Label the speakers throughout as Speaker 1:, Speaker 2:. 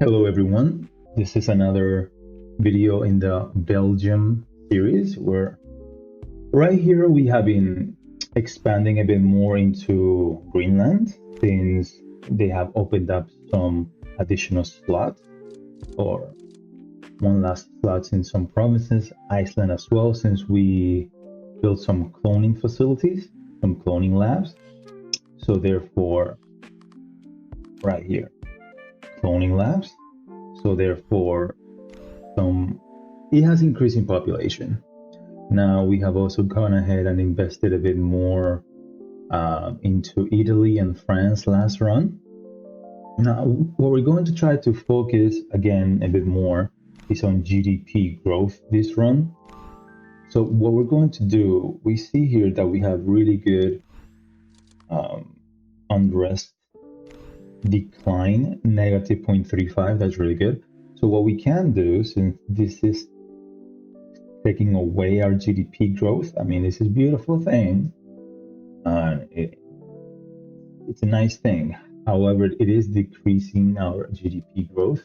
Speaker 1: Hello everyone, this is another video in the Belgium series where right here we have been expanding a bit more into Greenland since they have opened up some additional slots or one last slots in some provinces, Iceland as well, since we built some cloning facilities, some cloning labs. So therefore, right here, cloning labs. So therefore, it has increased in population. Now we have also gone ahead and invested a bit more into Italy and France last run. Now, what we're going to try to focus again a bit more is on GDP growth this run. So what we're going to do, we see here that we have really good unrest decline, negative 0.35. That's really good. So what we can do, since this is taking away our GDP growth, I mean, this is a beautiful thing. It's a nice thing. However, it is decreasing our GDP growth.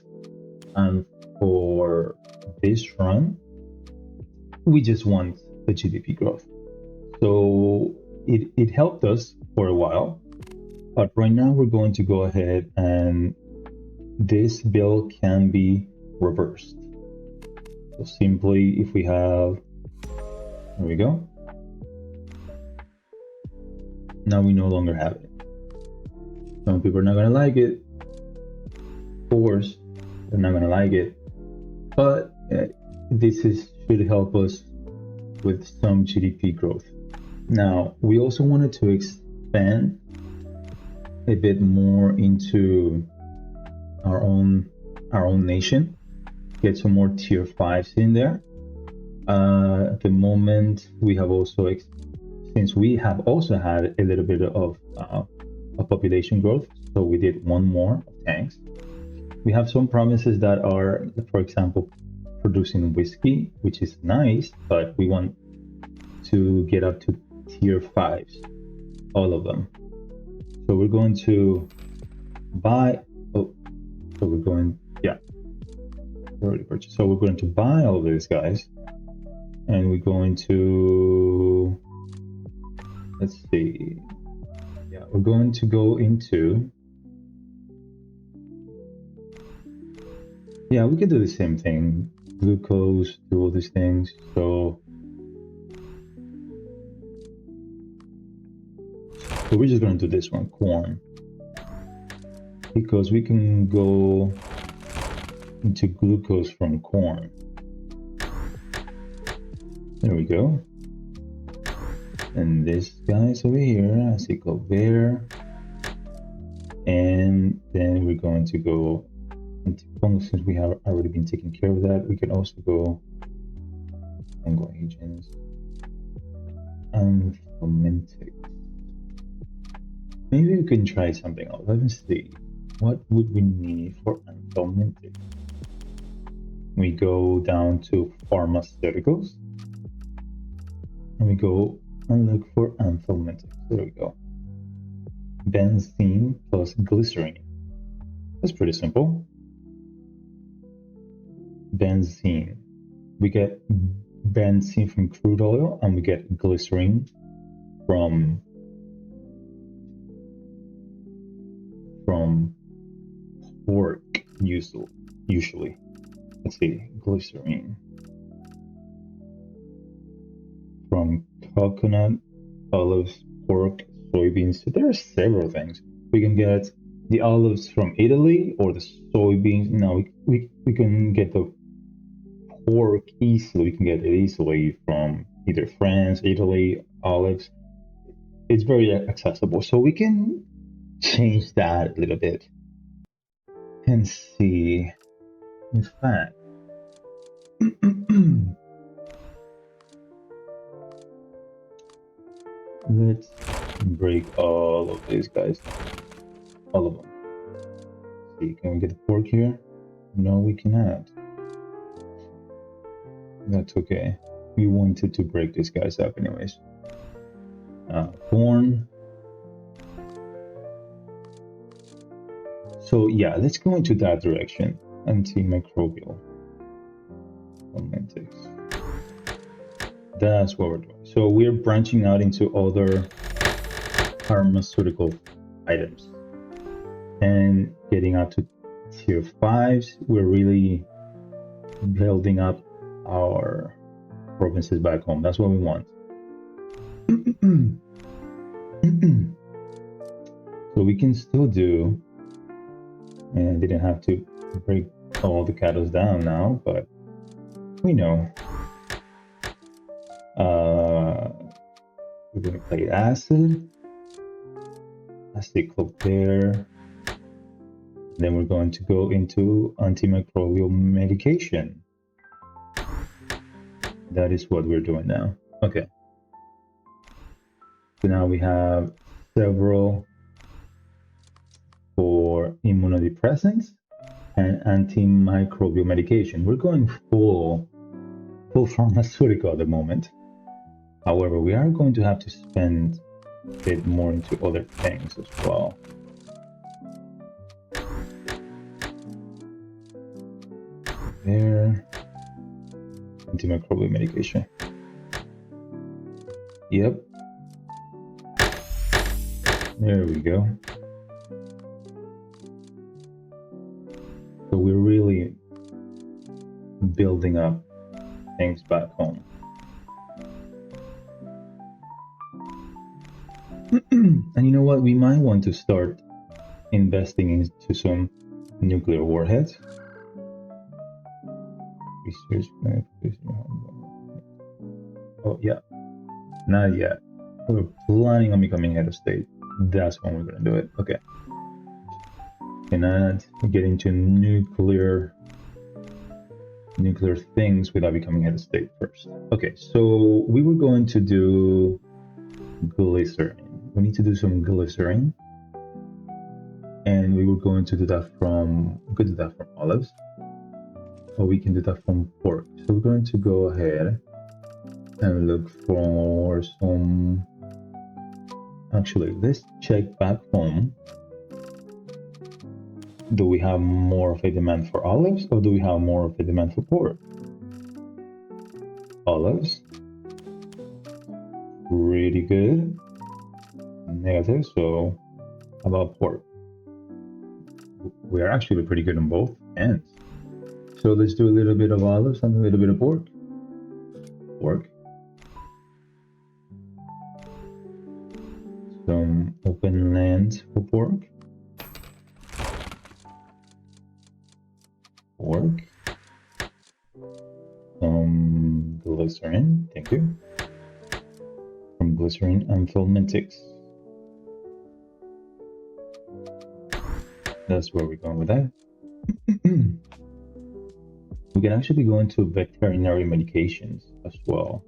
Speaker 1: And for this run, we just want the GDP growth. So it helped us for a while. But right now we're going to go ahead and this bill can be reversed. So simply if we have, there we go. Now we no longer have it. Some people are not gonna like it. Of course, they're not gonna like it. But should help us with some GDP growth. Now, we also wanted to expand a bit more into our own nation, get some more tier 5s in there. At the moment, we have also, since we have also had a little bit of population growth, so we did one more tanks. We have some provinces that are, for example, producing whiskey, which is nice, but we want to get up to tier 5s, all of them. So we're going to buy, so we're going, yeah, already purchased. So we're going to buy all of these guys, and we're going to, let's see, yeah, we're going to go into, yeah, we can do the same thing, glucose, do all these things. So we're just going to do this one, corn, because we can go into glucose from corn. There we go. And this guy's over here, as you go there. And then we're going to go into fungal, since we have already been taking care of that. We can also go fungal agents and fermentic. Maybe we can try something else. Let me see. What would we need for anthelmintic? We go down to pharmaceuticals and we go and look for anthelmintic. There we go. Benzene plus glycerine. That's pretty simple. Benzene. We get benzene from crude oil and we get glycerine from pork usually. Let's see, glycerine from coconut, olives, pork, soybeans. So there are several things. We can get the olives from Italy or the soybeans. No, we can get the pork easily. We can get it easily from either France, Italy, olives. It's very accessible. So we can change that a little bit and see. In fact, let's break all of these guys, all of them. Let's see, can we get the pork here? No, we cannot. That's okay. We wanted to break these guys up anyways. Corn. So yeah, let's go into that direction. Antimicrobial forensics. That's what we're doing. So we're branching out into other pharmaceutical items and getting out to tier 5s. We're really building up our provinces back home. That's what we want. So we can still do, and I didn't have to break all the cattle down now, but we know. We're going to play acid cloak there. Then we're going to go into antimicrobial medication. That is what we're doing now. Okay. So now we have several for immunodepressants and antimicrobial medication. We're going full pharmaceutical at the moment. However, we are going to have to spend a bit more into other things as well. There. Antimicrobial medication. Yep. There we go. So we're really building up things back home. And you know what? We might want to start investing into some nuclear warheads. Research. Oh yeah, not yet. We're planning on becoming head of state. That's when we're gonna do it. Okay. Cannot get into nuclear things without becoming head of state first. Okay, so we were going to do glycerin. We need to do some glycerin, and we were going to do that from. We could do that from olives, or we can do that from pork. So we're going to go ahead and look for some. Actually, let's check back home. Do we have more of a demand for olives, or do we have more of a demand for pork? Olives. Pretty good. Negative. So how about pork? We are actually pretty good on both ends. So let's do a little bit of olives and a little bit of pork. Pork. Some open land for pork. Pork. Some glycerin. Thank you. From glycerin and fulmintics. That's where we're going with that. We can actually go into veterinary medications as well.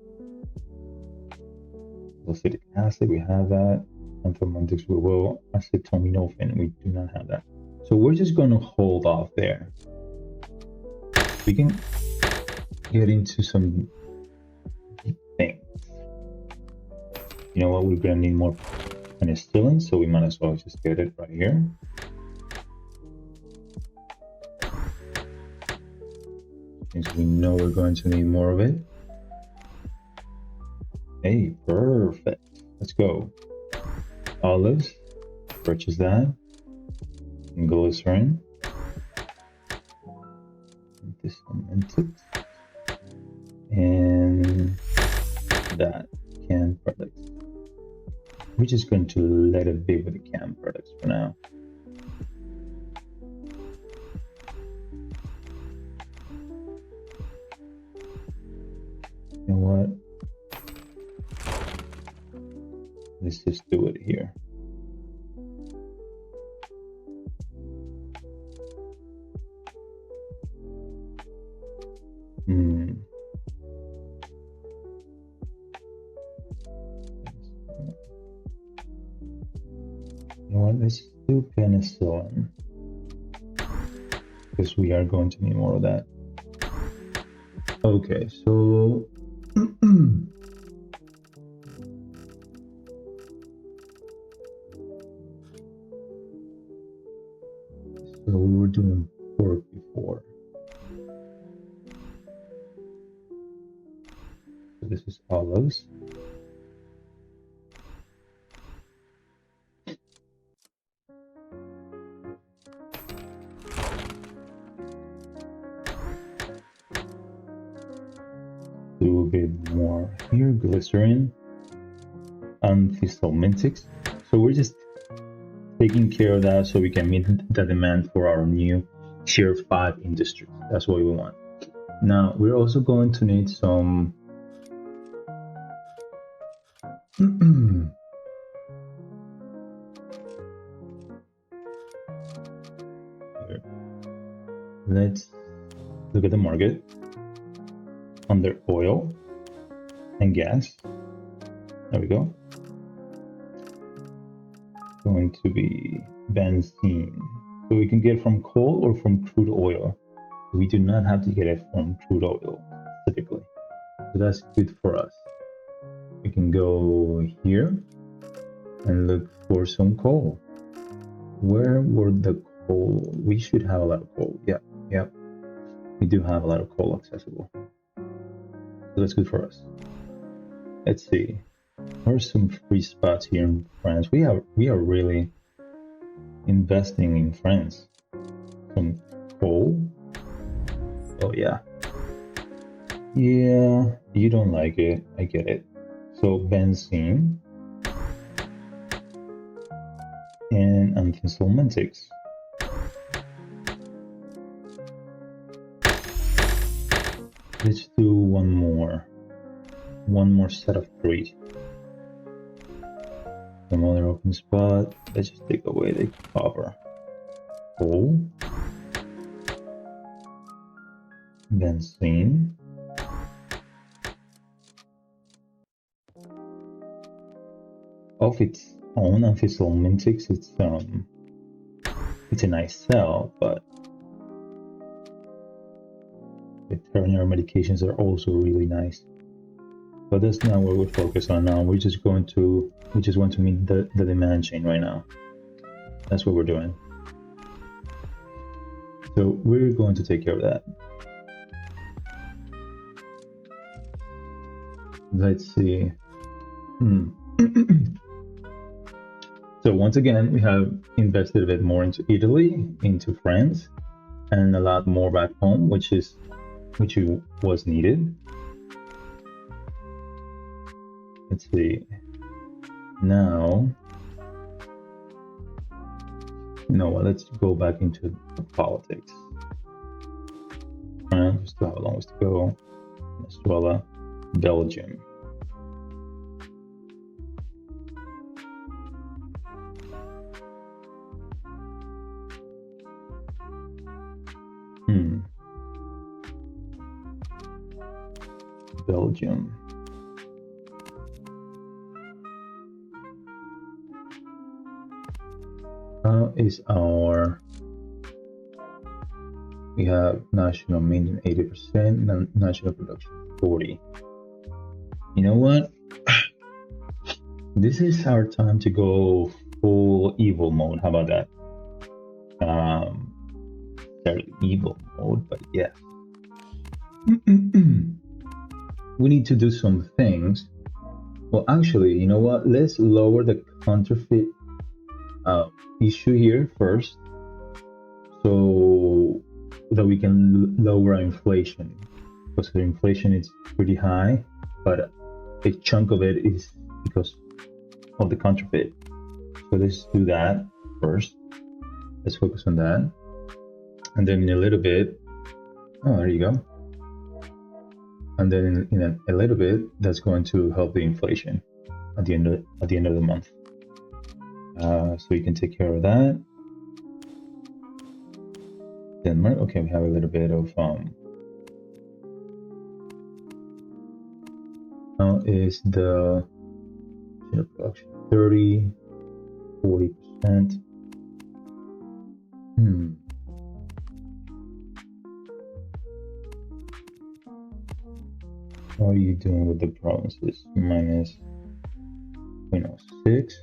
Speaker 1: Acetic acid, we have that. Anthelmintics, we will. Acetaminophen, we do not have that. So we're just going to hold off there. We can get into some deep things. You know what? We're going to need more penicillin, so we might as well just get it right here. Since we know we're going to need more of it. Hey, perfect. Let's go. Olives, purchase that. And glycerin. And that canned products. We're just going to let it be with the canned products for now. You know what? Let's just do it here. You know what? Let's do penicillin. Because we are going to need more of that. Okay, so doing pork before. So this is olives. Do a bit more here, glycerin and thistle mintics. So we're just taking care of that so we can meet the demand for our new tier 5 industries. That's what we want. Now we're also going to need some let's look at the market under oil and gas. There we go. Going to be benzene. So we can get it from coal or from crude oil. We do not have to get it from crude oil specifically. So that's good for us. We can go here and look for some coal. Where were the coal? We should have a lot of coal. Yeah. We do have a lot of coal accessible. So that's good for us. Let's see. There are some free spots here in France. We are really investing in France. Some coal. Oh yeah. Yeah, you don't like it. I get it. So benzene and antithistaminics. Let's do one more set of 3. Some other open spot. Let's just take away the copper. Coal. Benzene. Of its own, antithistaminics, it's a nice sell, but veterinary medications are also really nice. But that's not what we're focused on now. We just want to meet the demand chain right now. That's what we're doing. So we're going to take care of that. Let's see. So once again, we have invested a bit more into Italy, into France, and a lot more back home, which was needed. Let's see. Now, you know what? Let's go back into the politics. France, we still have a long ways to go. Venezuela, Belgium. Belgium. How is our... We have national maintenance 80%, and national production 40%. You know what? This is our time to go full evil mode. How about that? Evil mode, but yeah. We need to do some things. Well, actually, you know what? Let's lower the counterfeit issue here first, so that we can lower inflation, because the inflation is pretty high, but a chunk of it is because of the counterfeit. So let's do that first. Let's focus on that, and then in a little bit, oh, there you go. And then in a little bit, that's going to help the inflation at the end of the month. So you can take care of that. Denmark, okay, we have a little bit of now is the production 30, 40%. How are you doing with the provinces? Minus 6.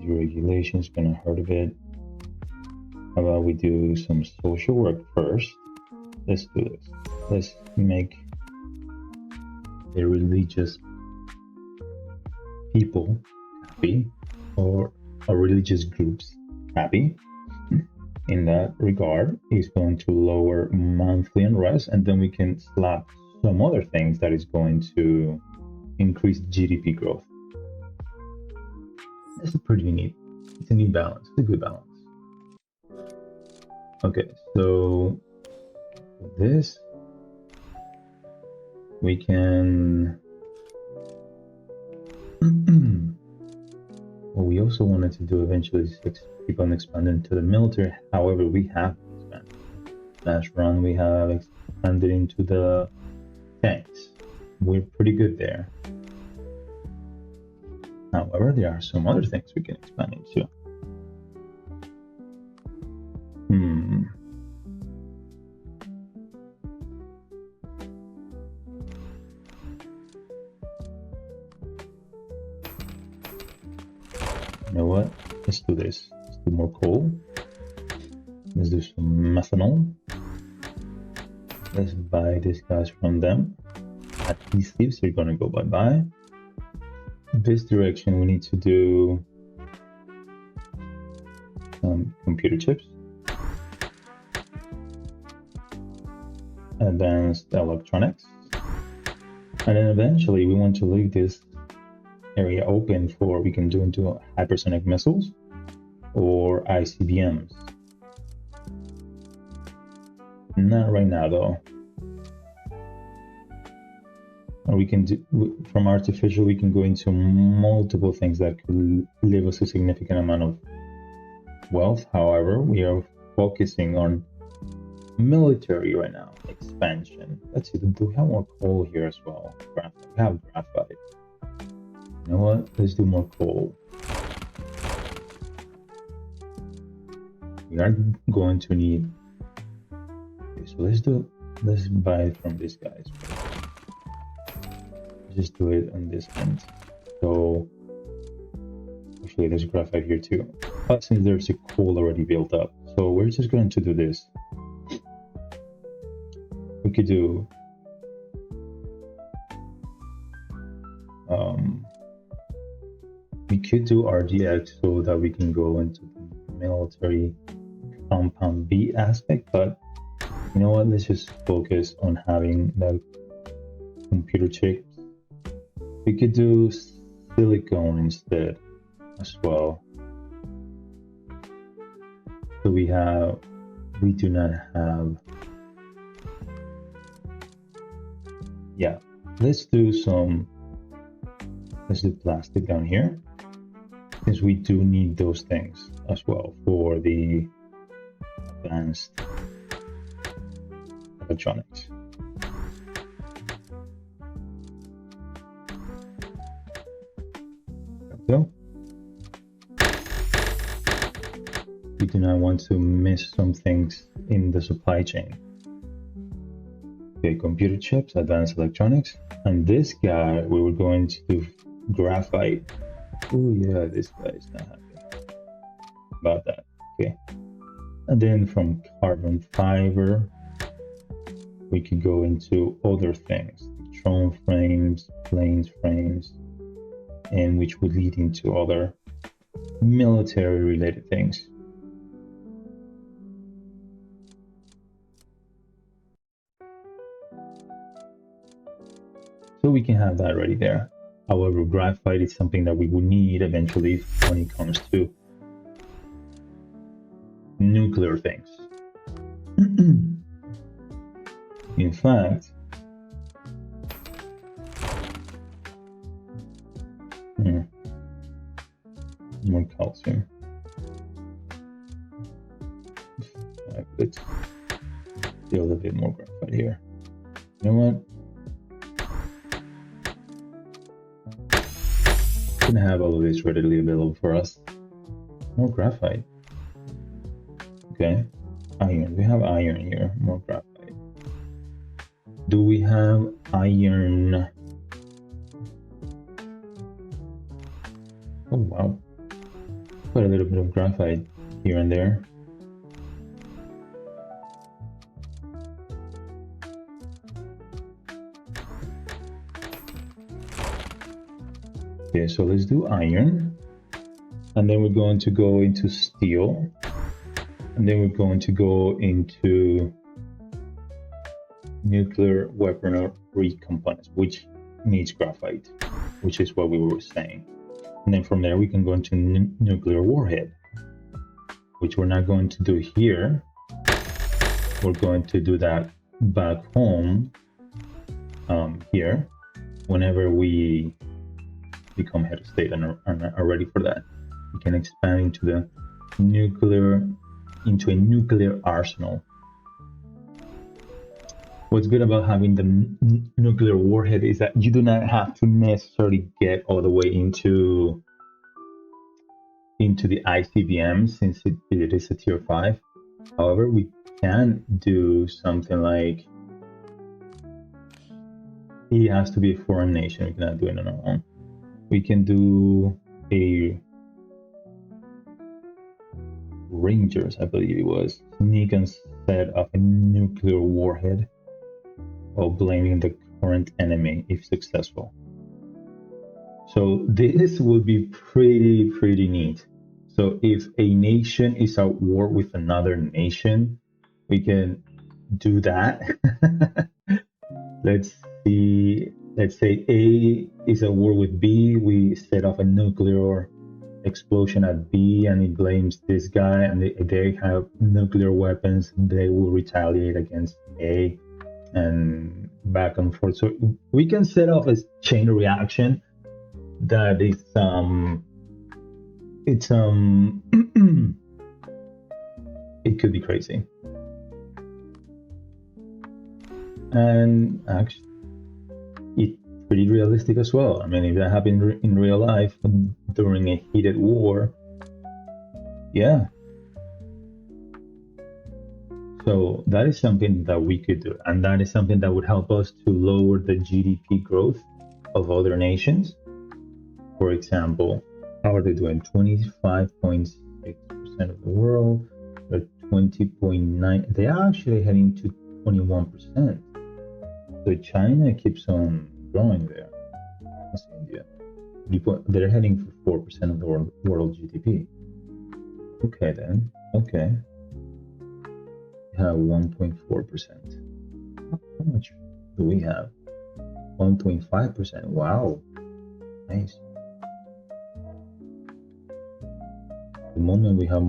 Speaker 1: energy regulation is gonna hurt a bit. How about we do some social work first? Let's do this. Let's make the religious people happy, or religious groups happy. In that regard, is going to lower monthly unrest, and then we can slap some other things that is going to increase GDP growth. It's a pretty neat, it's a neat balance, it's a good balance. Okay, so this we can what we also wanted to do eventually is keep on expanding into the military. However, we have expanded. Last run we have expanded into the tanks. We're pretty good there. However, there are some other things we can expand into. You know what? Let's do this. Let's do more coal. Let's do some methanol. Let's buy these guys from them. At these leaves, they're gonna go bye-bye. This direction, we need to do some computer chips. Advanced electronics. And then eventually we want to leave this area open for we can do into hypersonic missiles or ICBMs. Not right now though. Or we can do from artificial, we can go into multiple things that could leave us a significant amount of wealth. However, we are focusing on military right now, expansion. Let's see, do we have more coal here as well? We have graphite. You know what? Let's do more coal. We are going to need. Okay, so let's buy it from these guys. Just do it on this end. So actually there's graphite here too. But since there's a coal already built up, so we're just going to do this. We could do RGX so that we can go into the military compound B aspect, but you know what, let's just focus on having the computer chips. We could do silicone instead as well. So we do not have, yeah, let's do plastic down here, since we do need those things as well for the advanced electronics. So we do not want to miss some things in the supply chain. Okay, computer chips, advanced electronics, and this guy we were going to do graphite. Oh yeah, this guy is not happy about that. Okay, and then from carbon fiber we could go into other things, drone frames, planes frames, and which would lead into other military related things. So we can have that already there. However, graphite is something that we will need eventually when it comes to nuclear things. In fact, more calcium. Let's do a little bit more graphite here. You know what? We can have all of this readily available for us. More graphite. Okay. Iron. We have iron here. More graphite. Do we have iron? Oh wow. Quite a little bit of graphite here and there. Okay, so let's do iron. And then we're going to go into steel. And then we're going to go into nuclear weaponry components, which needs graphite, which is what we were saying. And then from there, we can go into nuclear warhead, which we're not going to do here. We're going to do that back home here, whenever we become head of state and are ready for that. We can expand into a nuclear arsenal. What's good about having the nuclear warhead is that you do not have to necessarily get all the way into the ICBM, since it is a tier 5. However, we can do something like, it has to be a foreign nation. We cannot do it on our own. We can do a Rangers, I believe it was, sneak and set off a nuclear warhead while blaming the current enemy if successful. So this would be pretty neat. So if a nation is at war with another nation, we can do that. Let's see, let's say A is at war with B, we set off a nuclear explosion at B and it blames this guy, and they have nuclear weapons, they will retaliate against A, and back and forth. So we can set off a chain reaction that is it could be crazy. And actually it's pretty realistic as well. I mean, if that happened in real life during a heated war, yeah. So that is something that we could do, and that is something that would help us to lower the GDP growth of other nations. For example, how are they doing? 25.6% of the world, they're 20.9%. They are actually heading to 21%. So China keeps on growing there. That's India. They're heading for 4% of the world GDP. Okay then. Okay. We have 1.4%. How much do we have? 1.5%. Wow. Nice. At the moment we have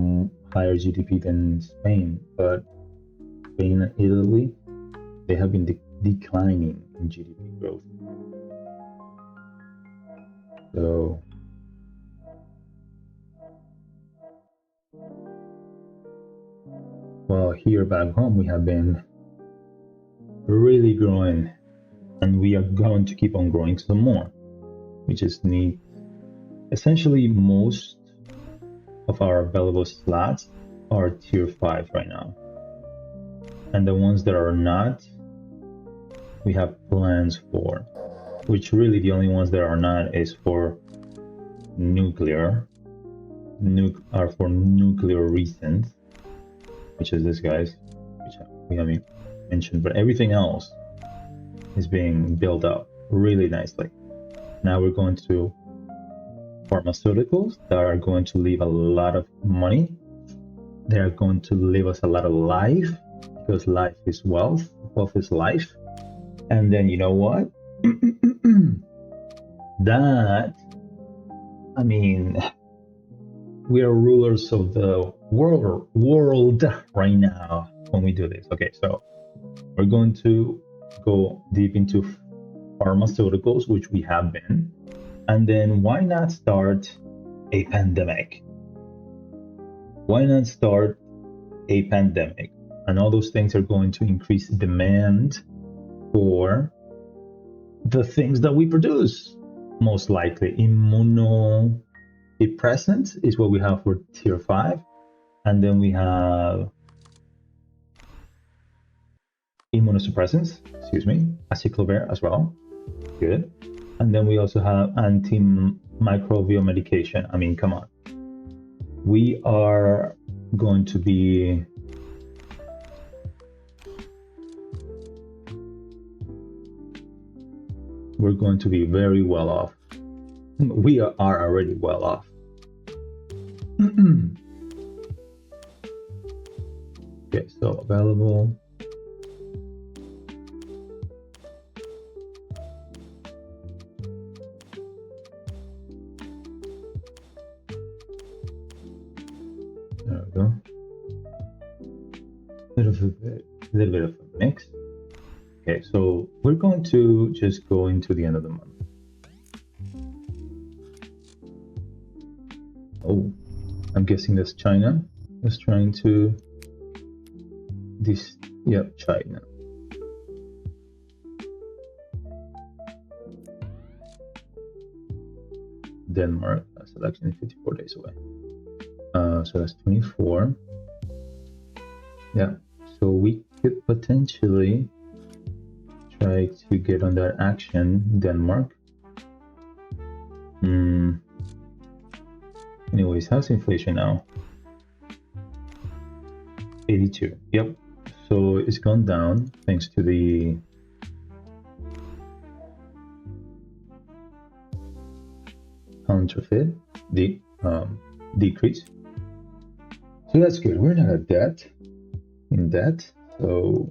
Speaker 1: higher GDP than Spain, but Spain and Italy, they have been declining in GDP growth. So well, here back home we have been really growing, and we are going to keep on growing some more. We just need, essentially most of our available slots are tier 5 right now, and the ones that are not, we have plans for, which really the only ones that are not is for nuclear are for nuclear reasons, which is this guys, which we haven't mentioned, but everything else is being built up really nicely. Now we're going to pharmaceuticals that are going to leave a lot of money. They are going to leave us a lot of life, because life is wealth, wealth is life. And then you know what? That, I mean, we are rulers of the world right now when we do this. Okay, so we're going to go deep into pharmaceuticals, which we have been, and then why not start a pandemic? Why not start a pandemic? And all those things are going to increase demand for the things that we produce. Most likely immunodepressants is what we have for tier 5, and then we have immunosuppressants, acyclovir as well, good. And then we also have antimicrobial medication. I mean, come on, we are going to be very well off. We are already well off. Okay, so available. There we go. Little bit of a mix. Okay, so we're going to just go into the end of the month. Oh, I'm guessing that's China. Was trying to this. Yep, China. Denmark selection is 54 days away. So that's 24. Yeah, so we could potentially try to get on that action, Denmark. Anyways, how's inflation now? 82. Yep. So it's gone down thanks to the counterfeit, the decrease. So that's good. We're not in debt. So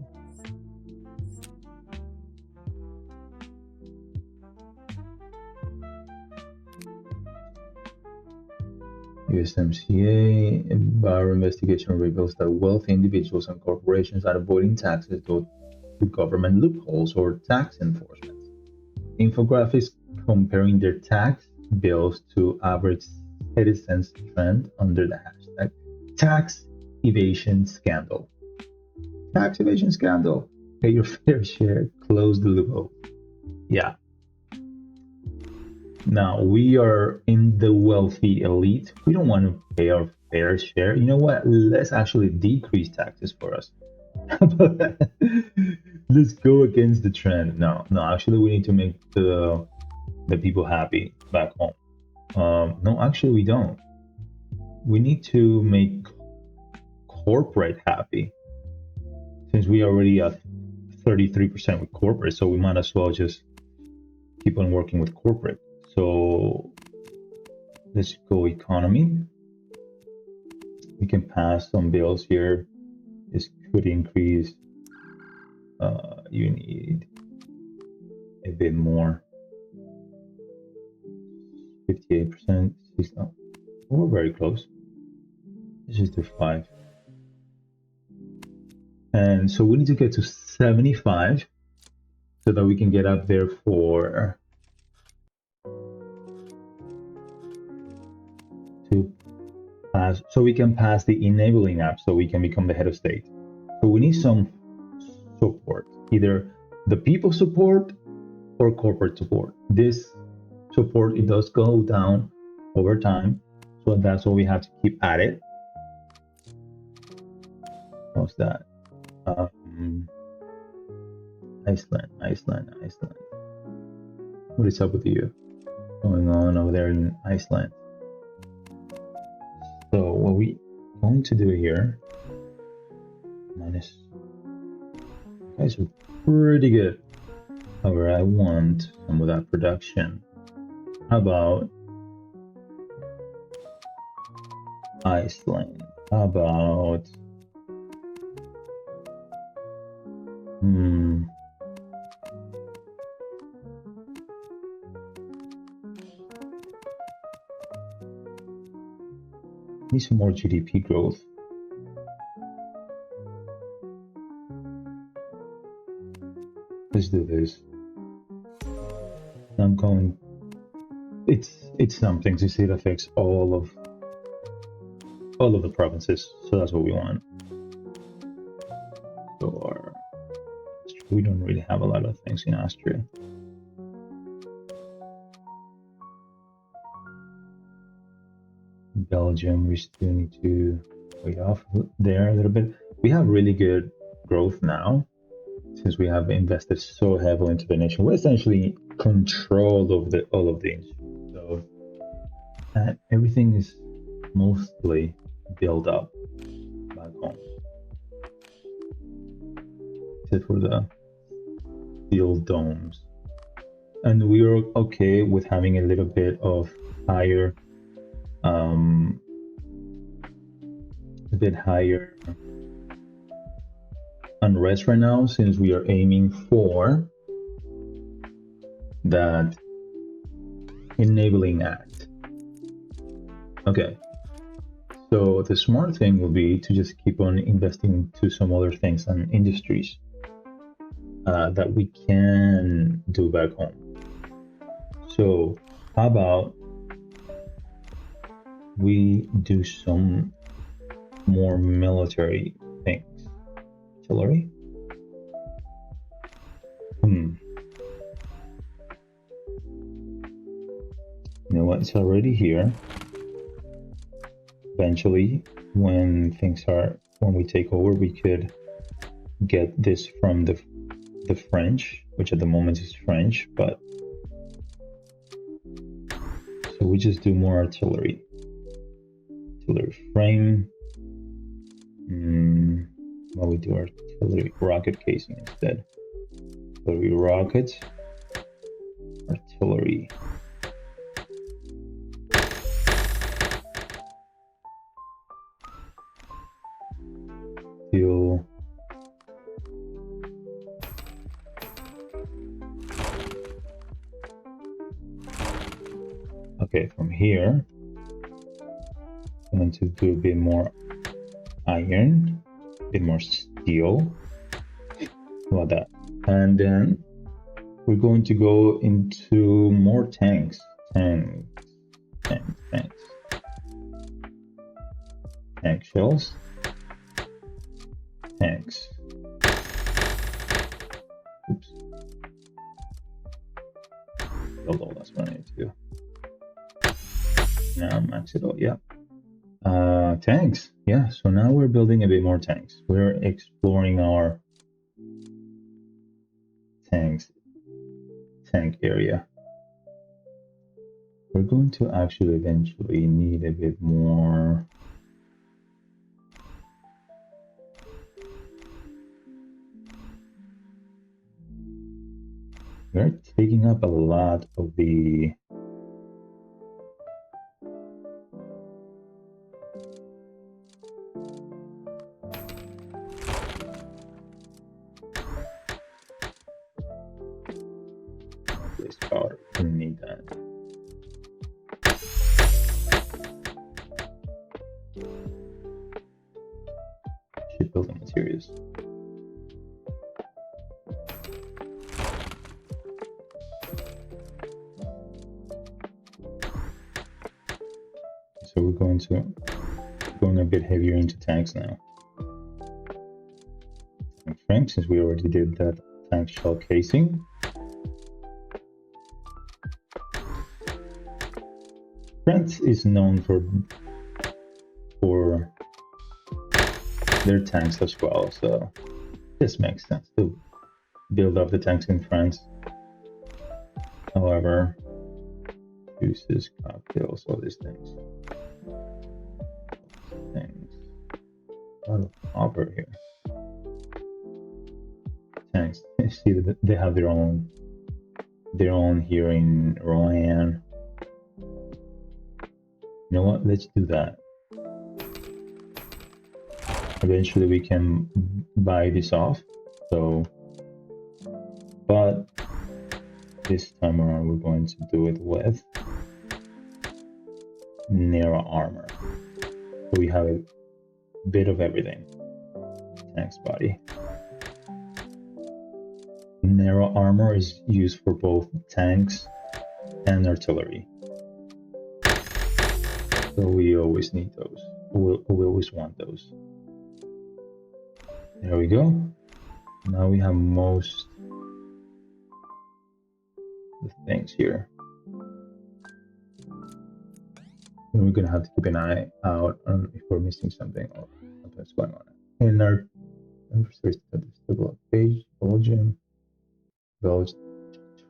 Speaker 1: USMCA bar investigation reveals that wealthy individuals and corporations are avoiding taxes due to government loopholes or tax enforcement. Infographics comparing their tax bills to average citizens trend under the hashtag tax evasion scandal. Tax evasion scandal. Pay your fair share, close the loophole. Yeah. Now we are in the wealthy elite. We don't want to pay our fair share. You know what? Let's actually decrease taxes for us. Let's go against the trend. No, actually we need to make the people happy back home. No, actually we don't. We need to make corporate happy. Since we are already at 33% with corporate, so we might as well just keep on working with corporate. So let's go economy. We can pass some bills here. This could increase. You need a bit more. 58%. Oh, we're very close. Let's just do 5. And so we need to get to 75 so that we can get up there for to pass, so we can pass the enabling app, so we can become the head of state. So we need some support, either the people support or corporate support. This support, it does go down over time, so that's what we have to keep at it. What's that? Iceland. What is up with you going on over there in Iceland? So what we going to do here, minus, you guys are pretty good. However, I want some of that production. How about Iceland? How about need some more GDP growth. Let's do this. I'm going. It's something to see it affects all of the provinces, so that's what we want. So we don't really have a lot of things in Austria. Belgium, we still need to way off there a little bit. We have really good growth now since we have invested so heavily into the nation. We're essentially control of all of the industry. So everything is mostly built up back home, except for the steel domes. And we are okay with having a little bit of higher, a bit higher unrest right now, since we are aiming for that enabling act. Okay, so the smart thing will be to just keep on investing to some other things and industries that we can do back home. So how about we do some more military things? Artillery? You know what? It's already here. Eventually, when we take over, we could get this from the French, which at the moment is French, but so we just do more artillery frame. Well, we do artillery rocket casing instead. Artillery rockets, artillery. Steel. Okay, from here, I'm going to do a bit more iron, a bit more steel. How about that? And then we're going to go into more tanks. Tank shells. Tanks. Oops. Build all, that's what I need to do. Now max it all, yeah. Tanks, yeah, so now we're building a bit more tanks. We're exploring our tank area. We're going to actually eventually need a bit more. We're taking up a lot of the powder. We need that. Shipbuilding materials. So we're going a bit heavier into tanks now. Tank frame, since we already did that tank shell casing. France is known for their tanks as well, so this makes sense to build up the tanks in France. However, juices, cocktails, all these things. A lot of copper here. Tanks. You see that they have their own here in Royan. You know what? Let's do that. Eventually we can buy this off. So, but this time around we're going to do it with narrow armor. So we have a bit of everything. Tank's body. Narrow armor is used for both tanks and artillery. So we always need those. We always want those. There we go. Now we have most of the things here. And we're gonna have to keep an eye out on if we're missing something or what's going on. In our page, Belgium,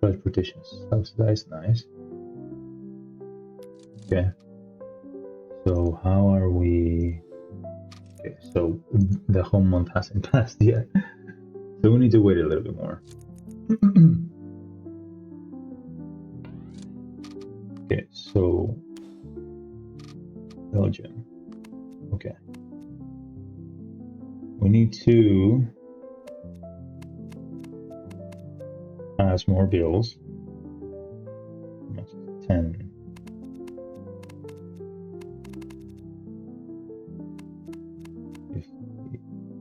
Speaker 1: transportation subsidized, nice. Okay. So how are we? Okay, so the whole month hasn't passed yet, so we need to wait a little bit more. Okay, so Belgium. Okay, we need to pass more bills. 10.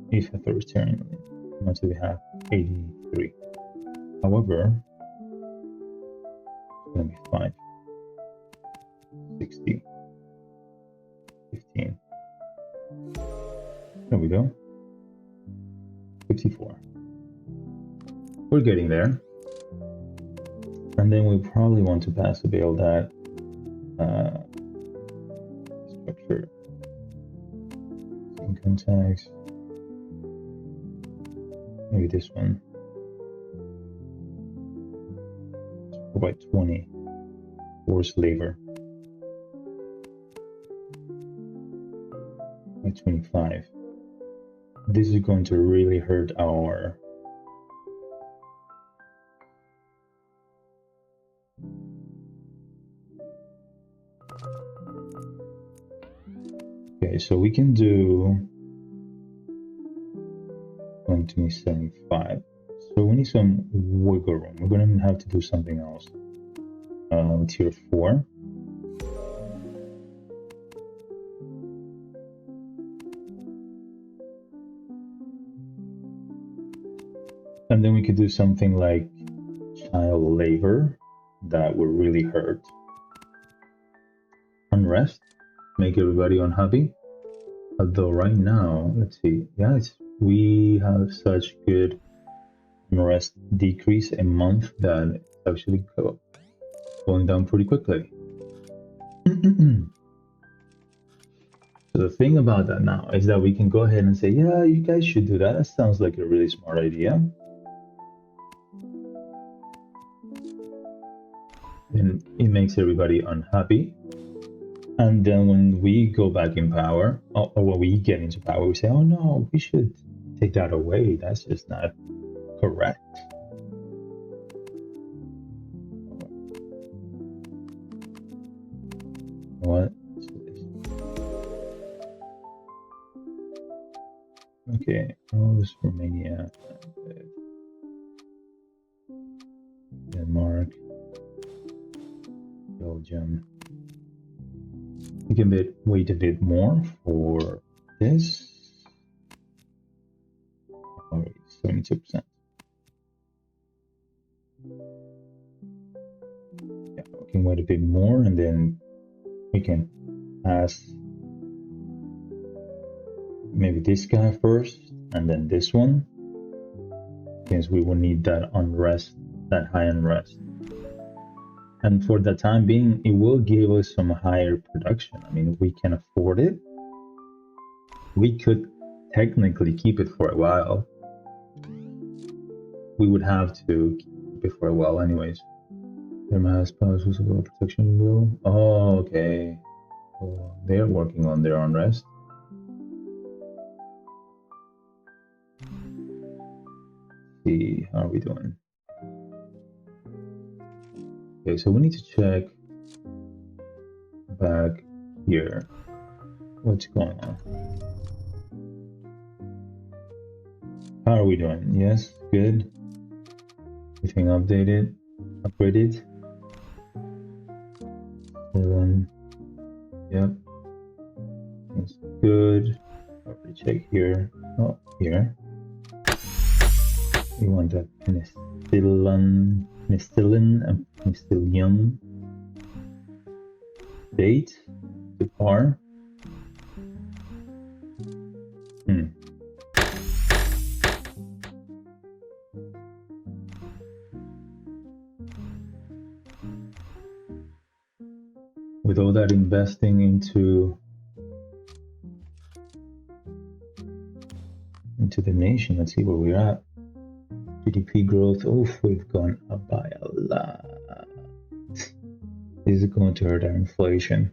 Speaker 1: If authoritarian, how much do we have? 83. However, it's going to be 5, 60, 15. There we go. 54. We're getting there. And then we probably want to pass a bill that structure income tax. Maybe this one. By 20. Forced labor. By 25. This is going to really hurt our okay, so we can do 2075. So we need some wiggle room. We're gonna have to do something else. Tier 4. And then we could do something like child labor that would really hurt. Unrest, make everybody unhappy. Although right now, let's see, guys, we have such good unrest decrease a month that it's actually going down pretty quickly. So the thing about that now is that we can go ahead and say, yeah, you guys should do that. That sounds like a really smart idea. And it makes everybody unhappy. And then when we go back in power, or when we get into power, we say, oh no, we should take that away. That's just not correct. What? Okay, how's Romania? Denmark, Belgium. We can wait a bit more for this. 72%. Yeah, we can wait a bit more and then we can pass maybe this guy first and then this one, since we will need that unrest, that high unrest. And for the time being, it will give us some higher production. I mean, we can afford it. We could technically keep it for a while. We would have to keep it for a while anyways. Their mass powers was about protection bill. Oh, okay. Oh, they're working on their unrest. See, how are we doing? Okay, so we need to check back here. What's going on? How are we doing? Yes, good. Everything updated, upgraded. Yep. It's good. Probably check here. Oh, here. We want that penicillin and penicillium date to par. With all that investing into the nation, let's see where we're at. GDP growth, oof, we've gone up by a lot. This is going to hurt our inflation.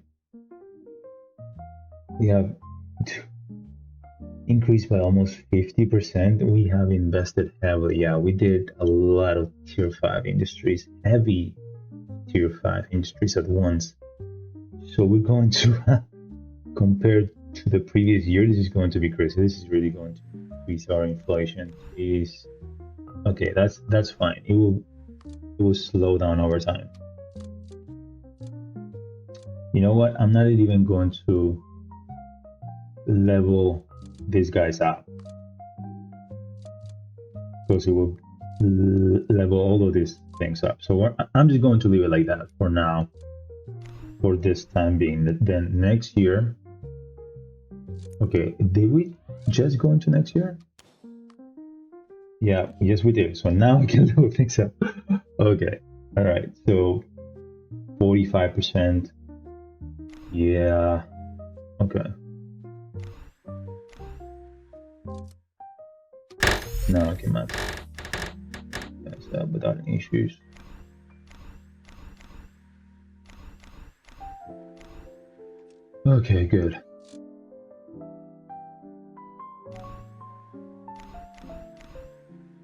Speaker 1: We have increased by almost 50%. We have invested heavily. Yeah, we did a lot of tier 5 industries, heavy tier 5 industries at once. So we're going to, compared to the previous year, this is going to be crazy. This is really going to increase our inflation. Is okay, that's fine. It will slow down over time. You know what? I'm not even going to level these guys up because it will level all of these things up. So I'm just going to leave it like that for now, for this time being. Then next year, okay, did we just go into next year? Yeah, yes we did. So now we can level things up. Okay, all right. So 45%. Yeah. Okay. Now I can match that without any issues. Okay, good.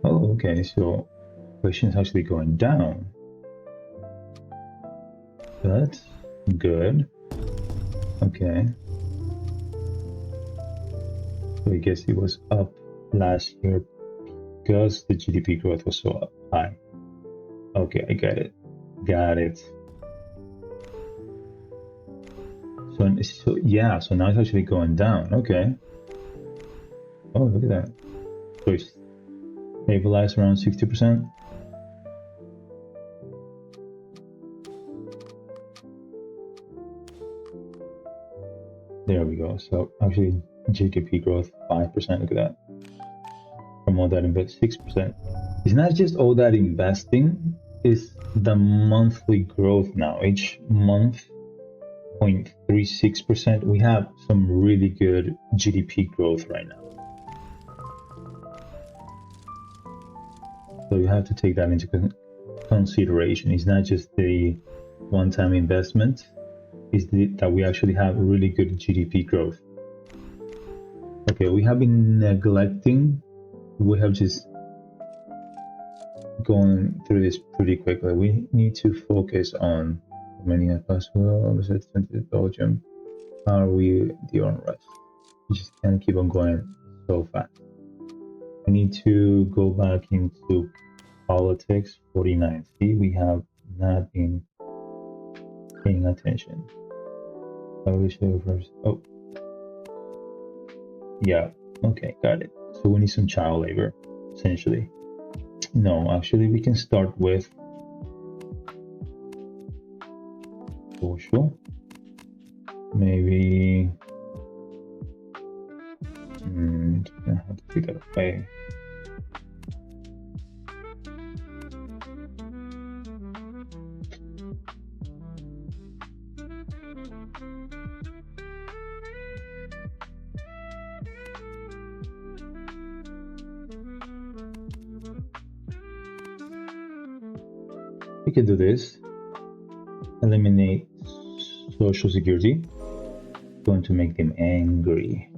Speaker 1: Oh, okay, so inflation is actually going down. That's good. Okay. So I guess it was up last year because the GDP growth was so high. Okay, I get it. Got it. So yeah, so now it's actually going down. Okay. Oh, look at that. So it's stabilized around 60%. There we go. So actually GDP growth 5%. Look at that. From all that invest 6%. It's not just all that investing, it's the monthly growth now. Each month 0.36%. We have some really good GDP growth right now. So you have to take that into consideration. It's not just the one-time investment, it's that we actually have really good GDP growth. Okay, we have been neglecting, we have just gone through this pretty quickly. We need to focus on many as possible. Besides Belgium, how are we the unrest? We just can't keep on going so fast. We need to go back into politics. 49. See, we have not been paying attention. Oh, yeah. Okay, got it. So we need some child labor, essentially. No, actually, we can start with social. Maybe I have to take that away. We can do this. Eliminate social security. Going to make them angry.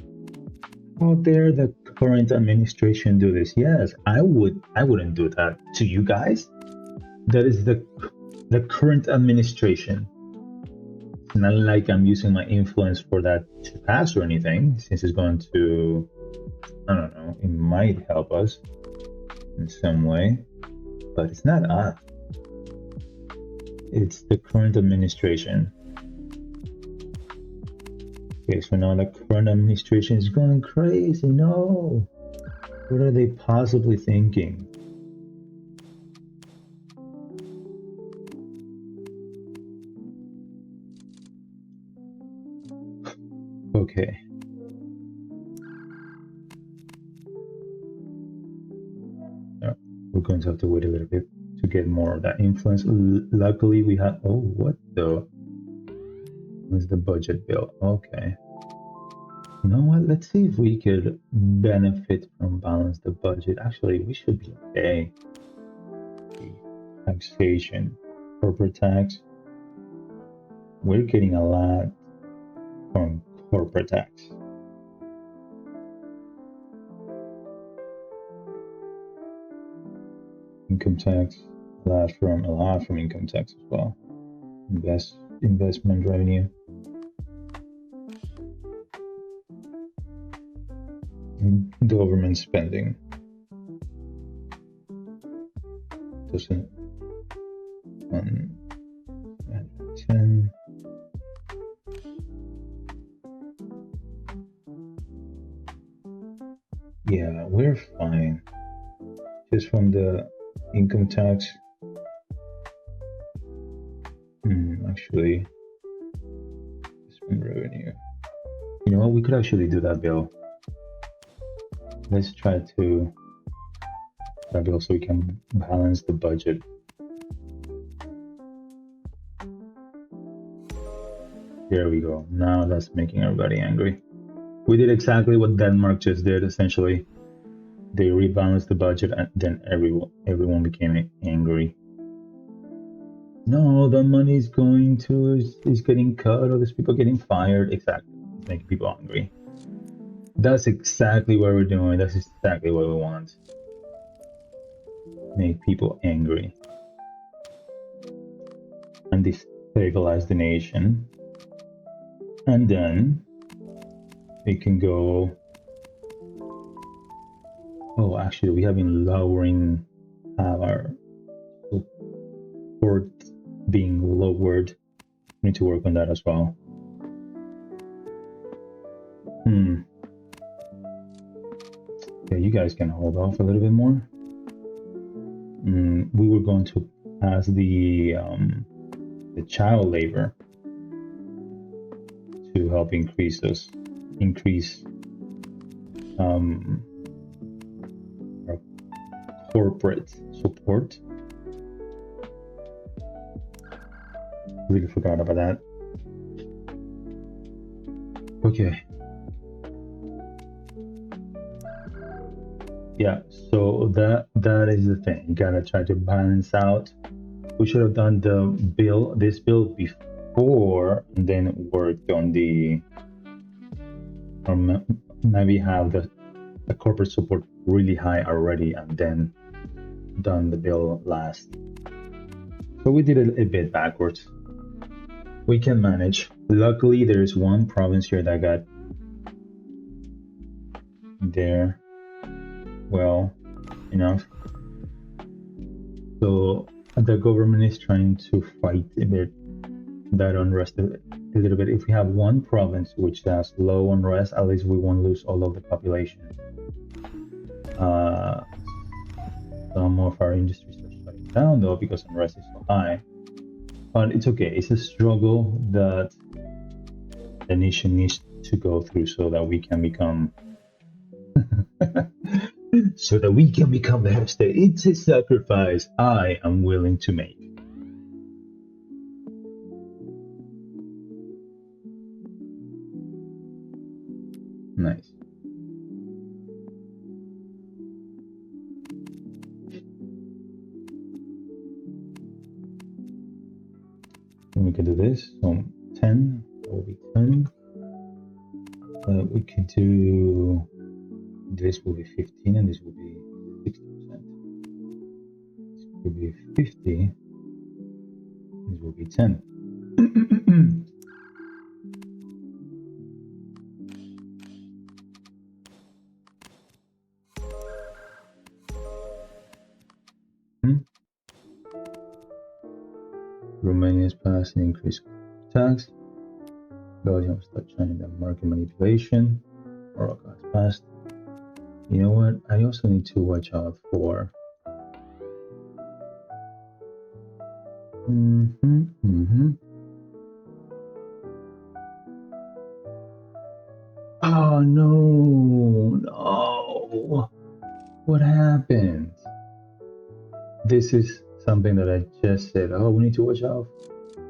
Speaker 1: How dare the current administration do this? Yes, I wouldn't do that to you guys. That is the current administration. It's not like I'm using my influence for that to pass or anything, since it's going to, I don't know, it might help us in some way, but it's not us. It's the current administration. Okay, so now the current administration is going crazy. No, what are they possibly thinking? Okay. We're going to have to wait a little bit to get more of that influence. Luckily, we have. Oh, what the? What's the budget bill? Okay. You know what? Let's see if we could benefit from balance the budget. Actually, we should be okay. Taxation, corporate tax. We're getting a lot from corporate tax. Income tax, a lot from income tax as well. Investment revenue. Government spending. Doesn't 10. Yeah, we're fine. Just from the income tax. Actually, investment revenue. You know what? We could actually do that bill. Let's try to that bill so we can balance the budget. There we go. Now that's making everybody angry. We did exactly what Denmark just did, essentially. They rebalanced the budget and then everyone became angry. No, the money is going to is getting cut, or there's people getting fired. Exactly. It's making people angry. That's exactly what we're doing. That's exactly what we want. Make people angry. And destabilize the nation. And then it can go. Oh, actually, we have been lowering our support being lowered. We need to work on that as well. Yeah, you guys can hold off a little bit more. We were going to pass the child labor to help increase our corporate support. Really forgot about that. Okay. Yeah, so that is the thing. You gotta try to balance out. We should have done this bill before, and then worked on or maybe have the corporate support really high already, and then done the bill last. So we did it a bit backwards. We can manage. Luckily, there's one province here that got there well enough. So the government is trying to fight a bit that unrest a little bit. If we have one province which has low unrest, at least we won't lose all of the population. Some of our industries are shutting down though because unrest is so high. But it's okay. It's a struggle that the nation needs to go through so that we can become the head of state. It's a sacrifice I am willing to make. Nice. And we can do this. So 10 will be 10. We can do this will be 15 and this will be 60%. This will be 50. This will be 10. Romania has passed an increased tax. Belgium start trying the market manipulation. Morocco has passed. You know what? I also need to watch out for. Oh no! What happened? This is something that I just said. Oh, we need to watch out.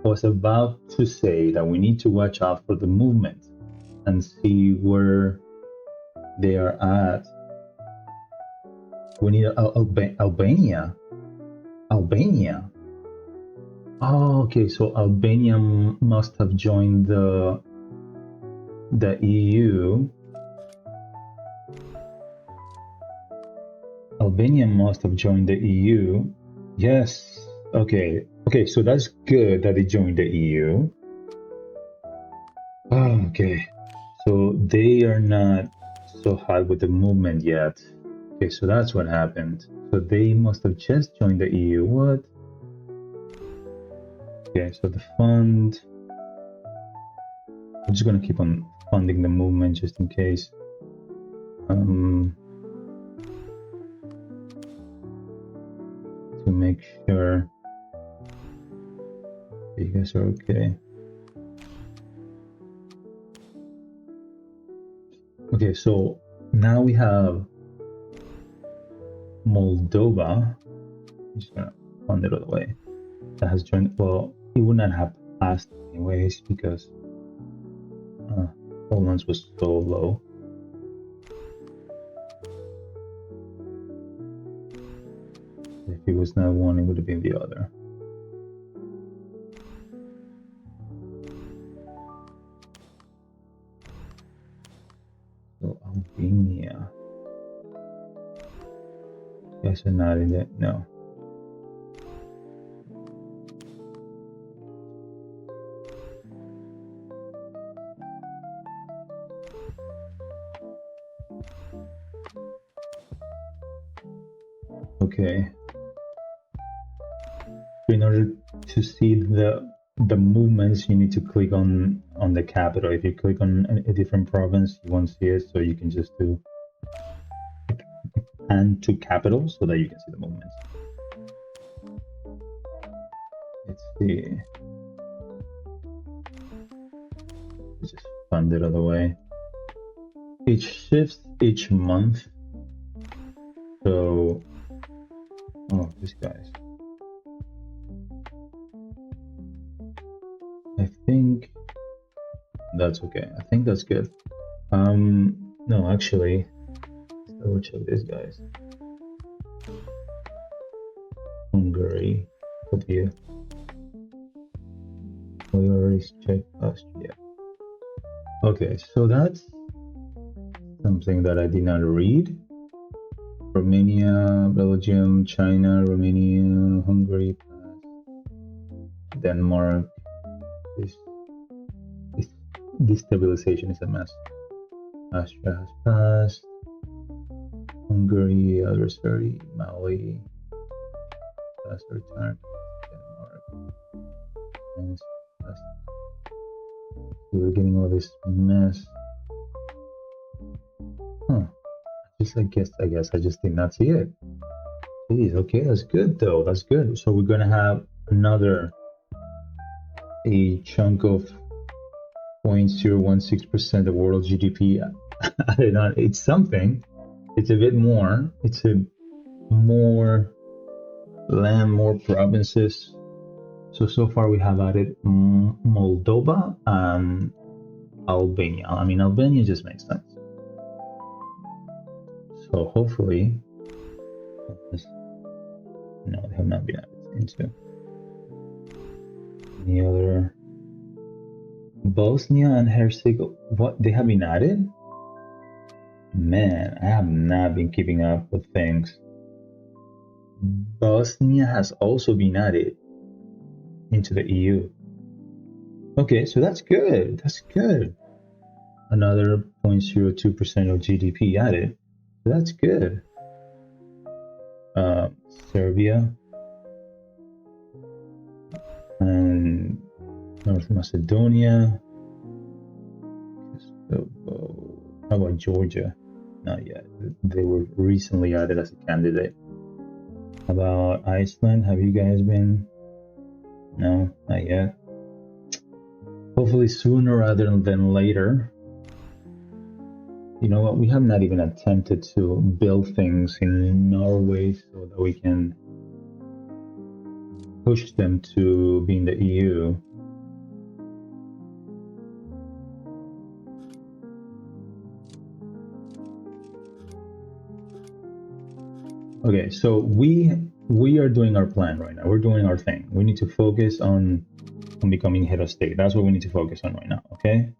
Speaker 1: I was about to say that we need to watch out for the movement and see where they are at. We need Albania. Albania. Oh, okay. So Albania must have joined the the EU, Albania must have joined the EU. Yes. Okay. Okay, so that's good that they joined the EU. Okay. So they are not so hot with the movement yet. Okay, so that's what happened. So they must have just joined the EU. What? Okay, so the fund. I'm just gonna keep on funding the movement just in case. To make sure you guys are okay. Okay, so now we have Moldova. I'm just gonna fund it all the way. That has joined. Well, it would not have passed anyways because Poland's was so low. If it was not one, it would have been the other. So Albania. You guys are not in it? No. Okay. In order to see the movements, you need to click on the capital. If you click on a different province, you won't see it. So you can just do and to capital so that you can see the movements. Let's see. Just fund it other way. It shifts each month. So, oh, these guys. I think that's okay. I think that's good. No, actually, let's double check these guys. Hungary, Libya. We already checked Austria. Okay, so that's something that I did not read. Romania, Belgium, China, Romania, Hungary, Denmark. This destabilization is a mess. Austria has passed. Hungary, adversary, Mali, fast return, Denmark. And we're getting all this mess. Huh. I guess I just did not see it. Jeez, okay, that's good though. That's good. So we're gonna have a chunk of 0.016% of world GDP added on. It's something. It's a bit more. It's a more land, more provinces. So far we have added Moldova and Albania. I mean, Albania just makes sense. So hopefully, no, they have not been added into any other. Bosnia and Herzegovina, what, they have been added? Man, I have not been keeping up with things. Bosnia has also been added into the EU. Okay, so that's good. That's good. Another 0.02% of GDP added. That's good. Serbia and North Macedonia. How about Georgia? Not yet. They were recently added as a candidate. How about Iceland? Have you guys been? No, not yet. Hopefully sooner rather than later. You know what? We have not even attempted to build things in Norway so that we can push them to be in the EU. Okay, so we are doing our plan right now. We're doing our thing. We need to focus on becoming head of state. That's what we need to focus on right now, okay?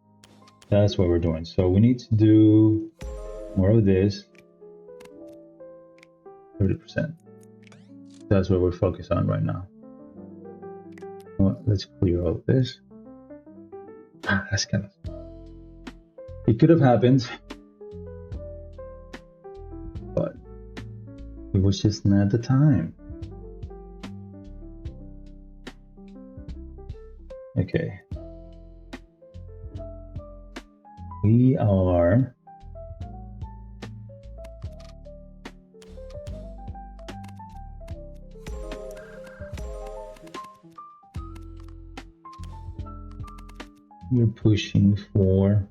Speaker 1: That's what we're doing. So we need to do more of this. 30%. That's what we're focused on right now. Well, let's clear all of this. That's kind of... It could have happened, but it was just not the time. Okay. We are we're pushing for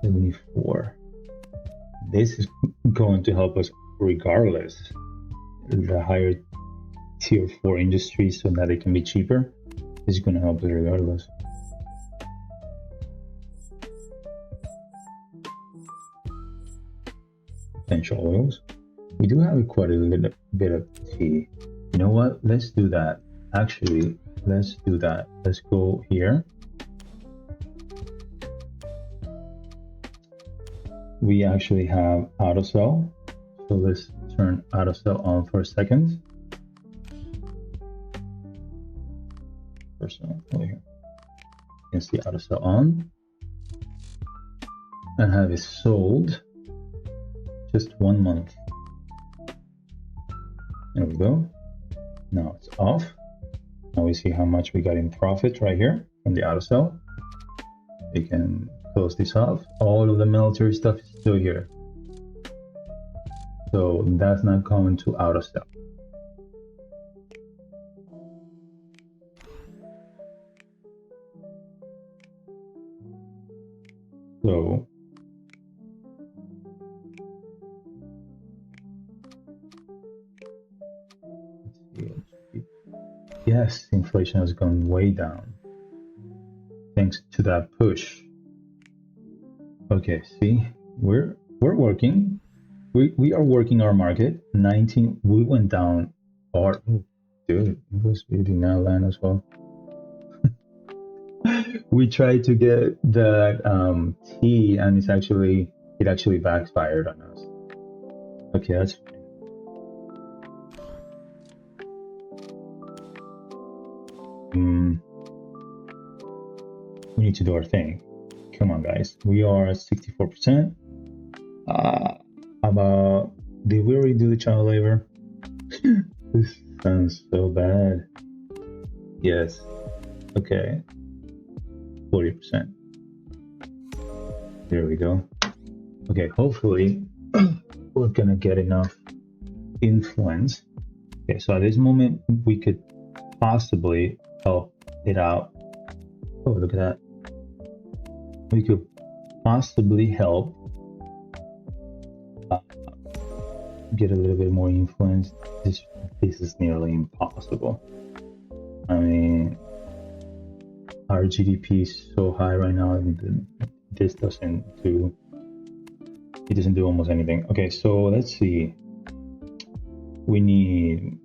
Speaker 1: 74. This is going to help us regardless. The higher tier 4 industries so that it can be cheaper is going to help us regardless. Essential oils. We do have quite a little bit of tea. You know what? Let's do that. Actually, let's do that. Let's go here. We actually have auto sell. So let's turn auto sell on for a second. Personal over here. You can see auto sell on and have it sold just 1 month. There we go. Now it's off. Now we see how much we got in profit right here from the auto sell. We can close this off. All of the military stuff is still here. So that's not going to auto sell. So yes, inflation has gone way down thanks to that push. Okay, see, we're working. We are working our market. 19, we went down hard. Oh, dude, it was really now land as well. We tried to get that T, and it actually backfired on us. Okay, that's fine. We need to do our thing. Come on, guys. We are at 64%. Did we already do the child labor? This sounds so bad. Yes. Okay. 40%. There we go. Okay, hopefully we're gonna get enough influence. Okay, so at this moment we could possibly help it out. Oh, look at that. We could possibly help get a little bit more influence. This is nearly impossible. I mean, our GDP is so high right now, and this doesn't do almost anything. Okay, so let's see. We need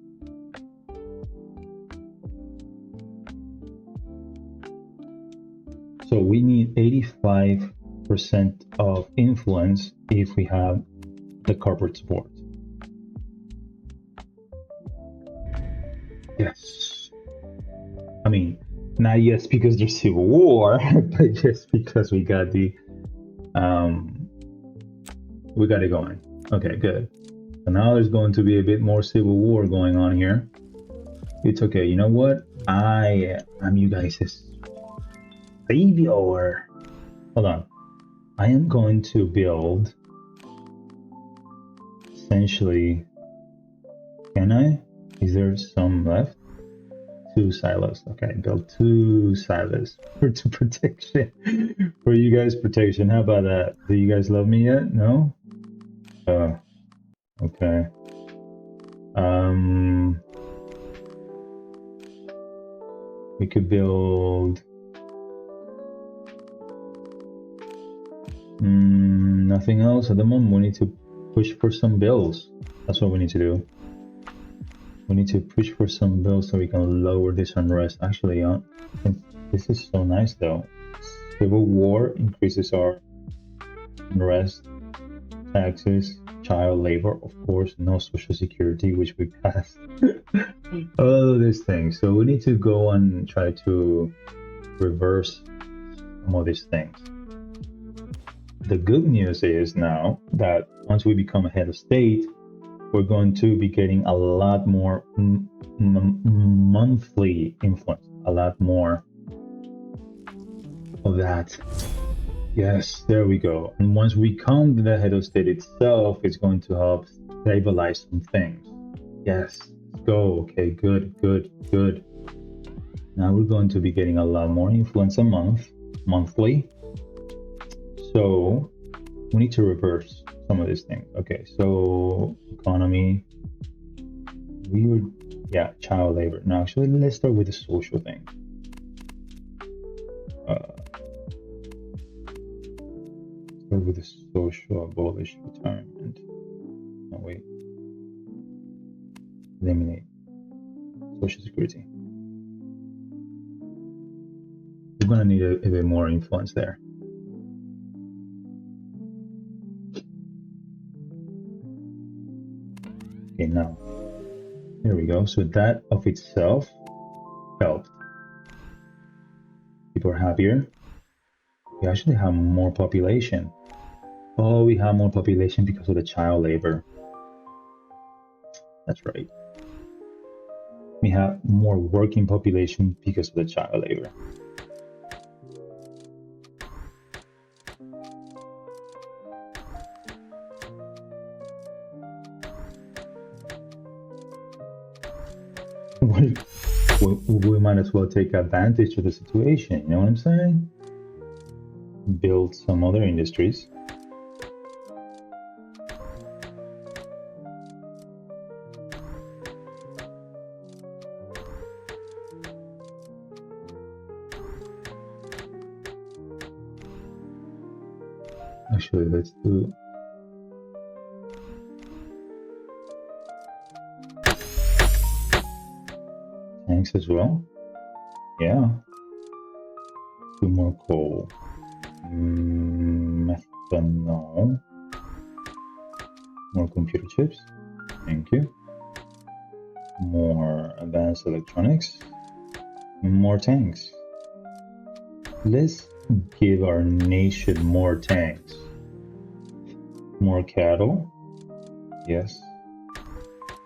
Speaker 1: So we need 85% of influence if we have the corporate support. Yes. I mean, not yes because there's civil war, but just because we got it going. Okay, good. So now there's going to be a bit more civil war going on here. It's okay. You know what? I'm you guys' savior. Hold on. I am going to build essentially. Can I? Is there some left? 2 silos. Okay, build 2 silos for protection. For you guys' protection. How about that? Do you guys love me yet? No? Okay. We could build nothing else at the moment. We need to push for some bills. That's what we need to do. We need to push for some bills so we can lower this unrest. Actually, this is so nice though. Civil war increases our unrest, taxes, child labor, of course, no social security, which we passed. All of these things. So we need to go and try to reverse some of these things. The good news is now that once we become a head of state, we're going to be getting a lot more monthly influence, a lot more of that. Yes, there we go. And once we become the head of state itself, it's going to help stabilize some things. Yes, let's go. Okay, good. Now we're going to be getting a lot more influence a monthly. So we need to reverse some of these things. Okay, so economy, child labor. Now actually let's start with the social thing. Start with the social, abolish retirement. No, wait. Eliminate social security. We're gonna need a bit more influence there. Okay, now there we go. So that of itself helped. People are happier. We actually have more population. Oh, we have more population because of the child labor. That's right. We have more working population because of the child labor. We might as well take advantage of the situation, you know what I'm saying? Build some other industries. Actually, let's do tanks as well. Yeah. Do more coal. Methanol. More computer chips. Thank you. More advanced electronics. More tanks. Let's give our nation more tanks. More cattle. Yes.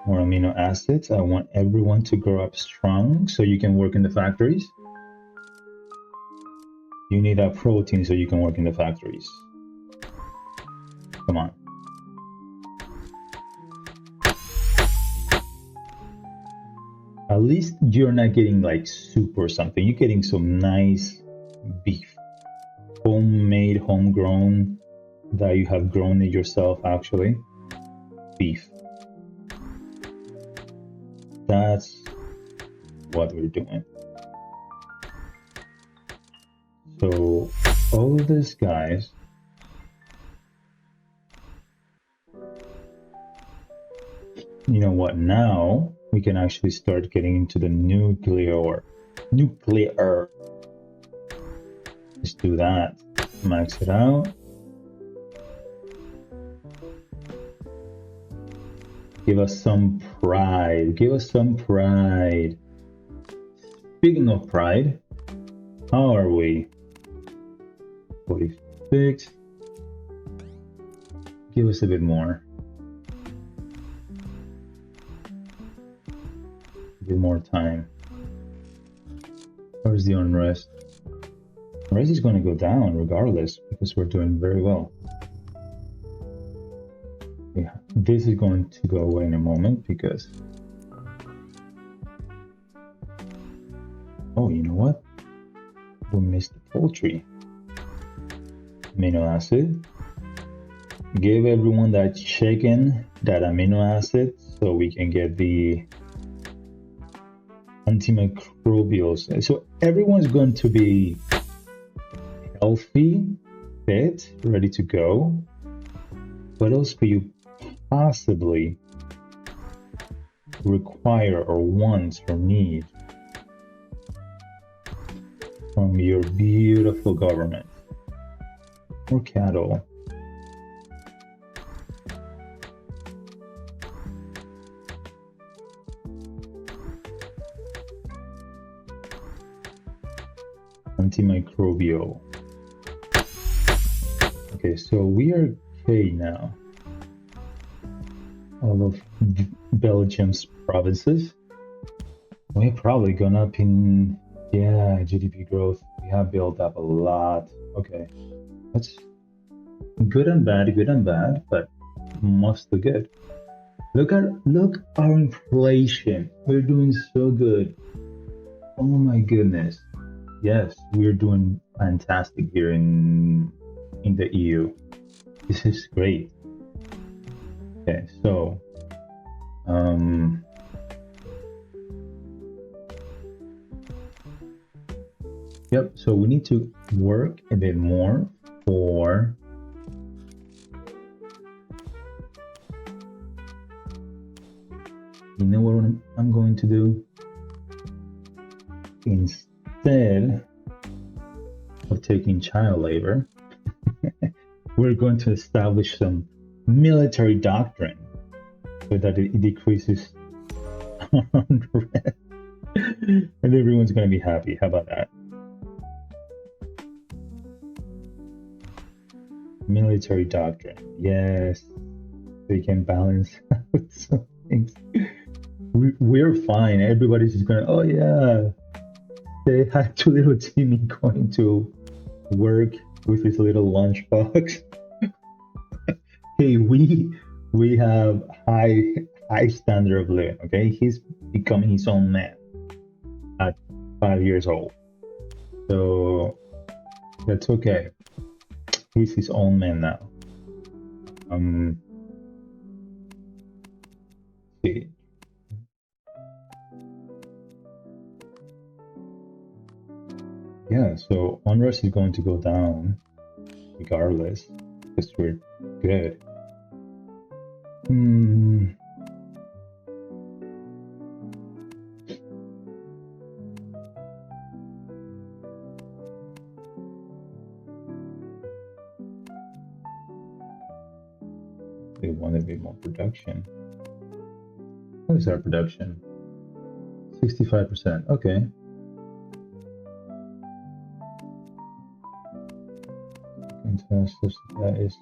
Speaker 1: More amino acids. I want everyone to grow up strong so you can work in the factories. You need that protein so you can work in the factories. Come on. At least you're not getting like soup or something. You're getting some nice beef. Homemade, homegrown, that you have grown it yourself actually. Beef. That's what we're doing. So all of these guys you know what, now we can actually start getting into the nuclear. Let's do that. Max it out. Give us some pride. Give us some pride. Speaking of pride, how are we? 46. Give us a bit more. A bit more time. Where's the unrest? Unrest is going to go down regardless because we're doing very well. Yeah, this is going to go away in a moment because... Oh, you know what? We missed the poultry. Amino acid. Give everyone that chicken, that amino acid, so we can get the antimicrobials. So everyone's going to be healthy, fit, ready to go. What else could you possibly require or want or need from your beautiful government? More cattle. Antimicrobial. Okay, so we are okay now. All of Belgium's provinces. We're probably gone up in, yeah, GDP growth. We have built up a lot. Okay, that's good and bad, but mostly good. Look our inflation. We're doing so good. Oh my goodness. Yes, we're doing fantastic here in the EU. This is great. Okay, so yep, so we need to work a bit more for you know what I'm going to do? Instead of taking child labor, we're going to establish some military doctrine so that it decreases unrest and everyone's going to be happy. How about that? Military doctrine, yes, they can balance out some things. We're fine. Everybody's just going, oh yeah, they had two little Timmy going to work with his little lunchbox. Hey, we have high standard of living. Okay, he's becoming his own man at 5 years old, so that's okay. He's his own man now. See. Yeah, so unrest is going to go down regardless because we're good. They want a bit more production. What is our production? 65%. Okay. Subsidize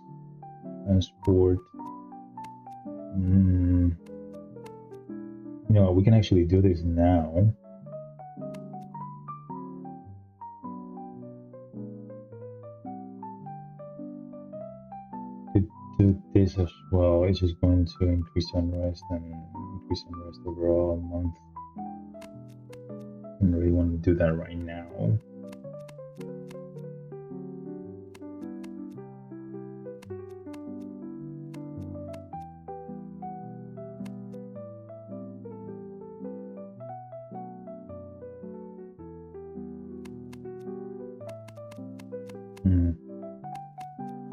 Speaker 1: transport. You know, we can actually do this now. Could do this as well. It's just going to increase unrest and increase unrest overall a month. I don't really want to do that right now.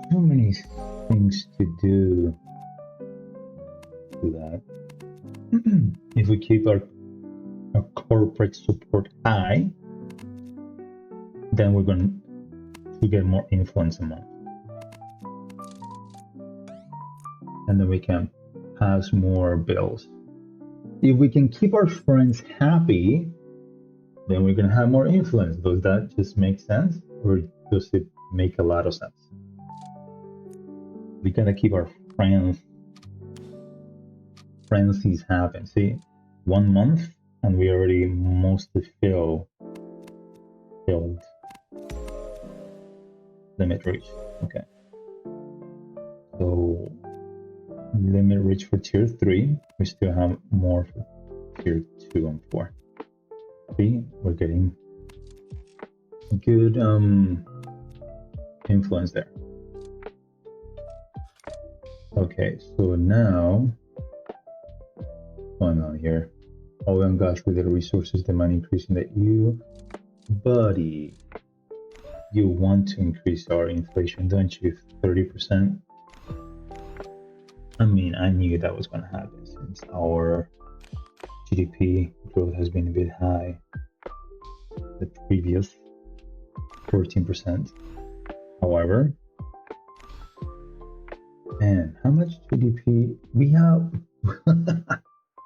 Speaker 1: So many things to do to that. If we keep our corporate support high, then we're going to get more influence a month. And then we can pass more bills. If we can keep our friends happy, then we're going to have more influence. Does that just make sense? Or does it make a lot of sense? We gotta keep our frenzies happen. See, 1 month and we already mostly filled limit reach. Okay, so limit reach for tier 3. We still have more for tier 2 and 4. See, we're getting good influence there. Okay, so now what's going on here? Oil and gas related resources demand increase in the EU. Buddy, you want to increase our inflation, don't you? 30%. I mean, I knew that was going to happen since our GDP growth has been a bit high. The previous 14%. However, and how much GDP? We have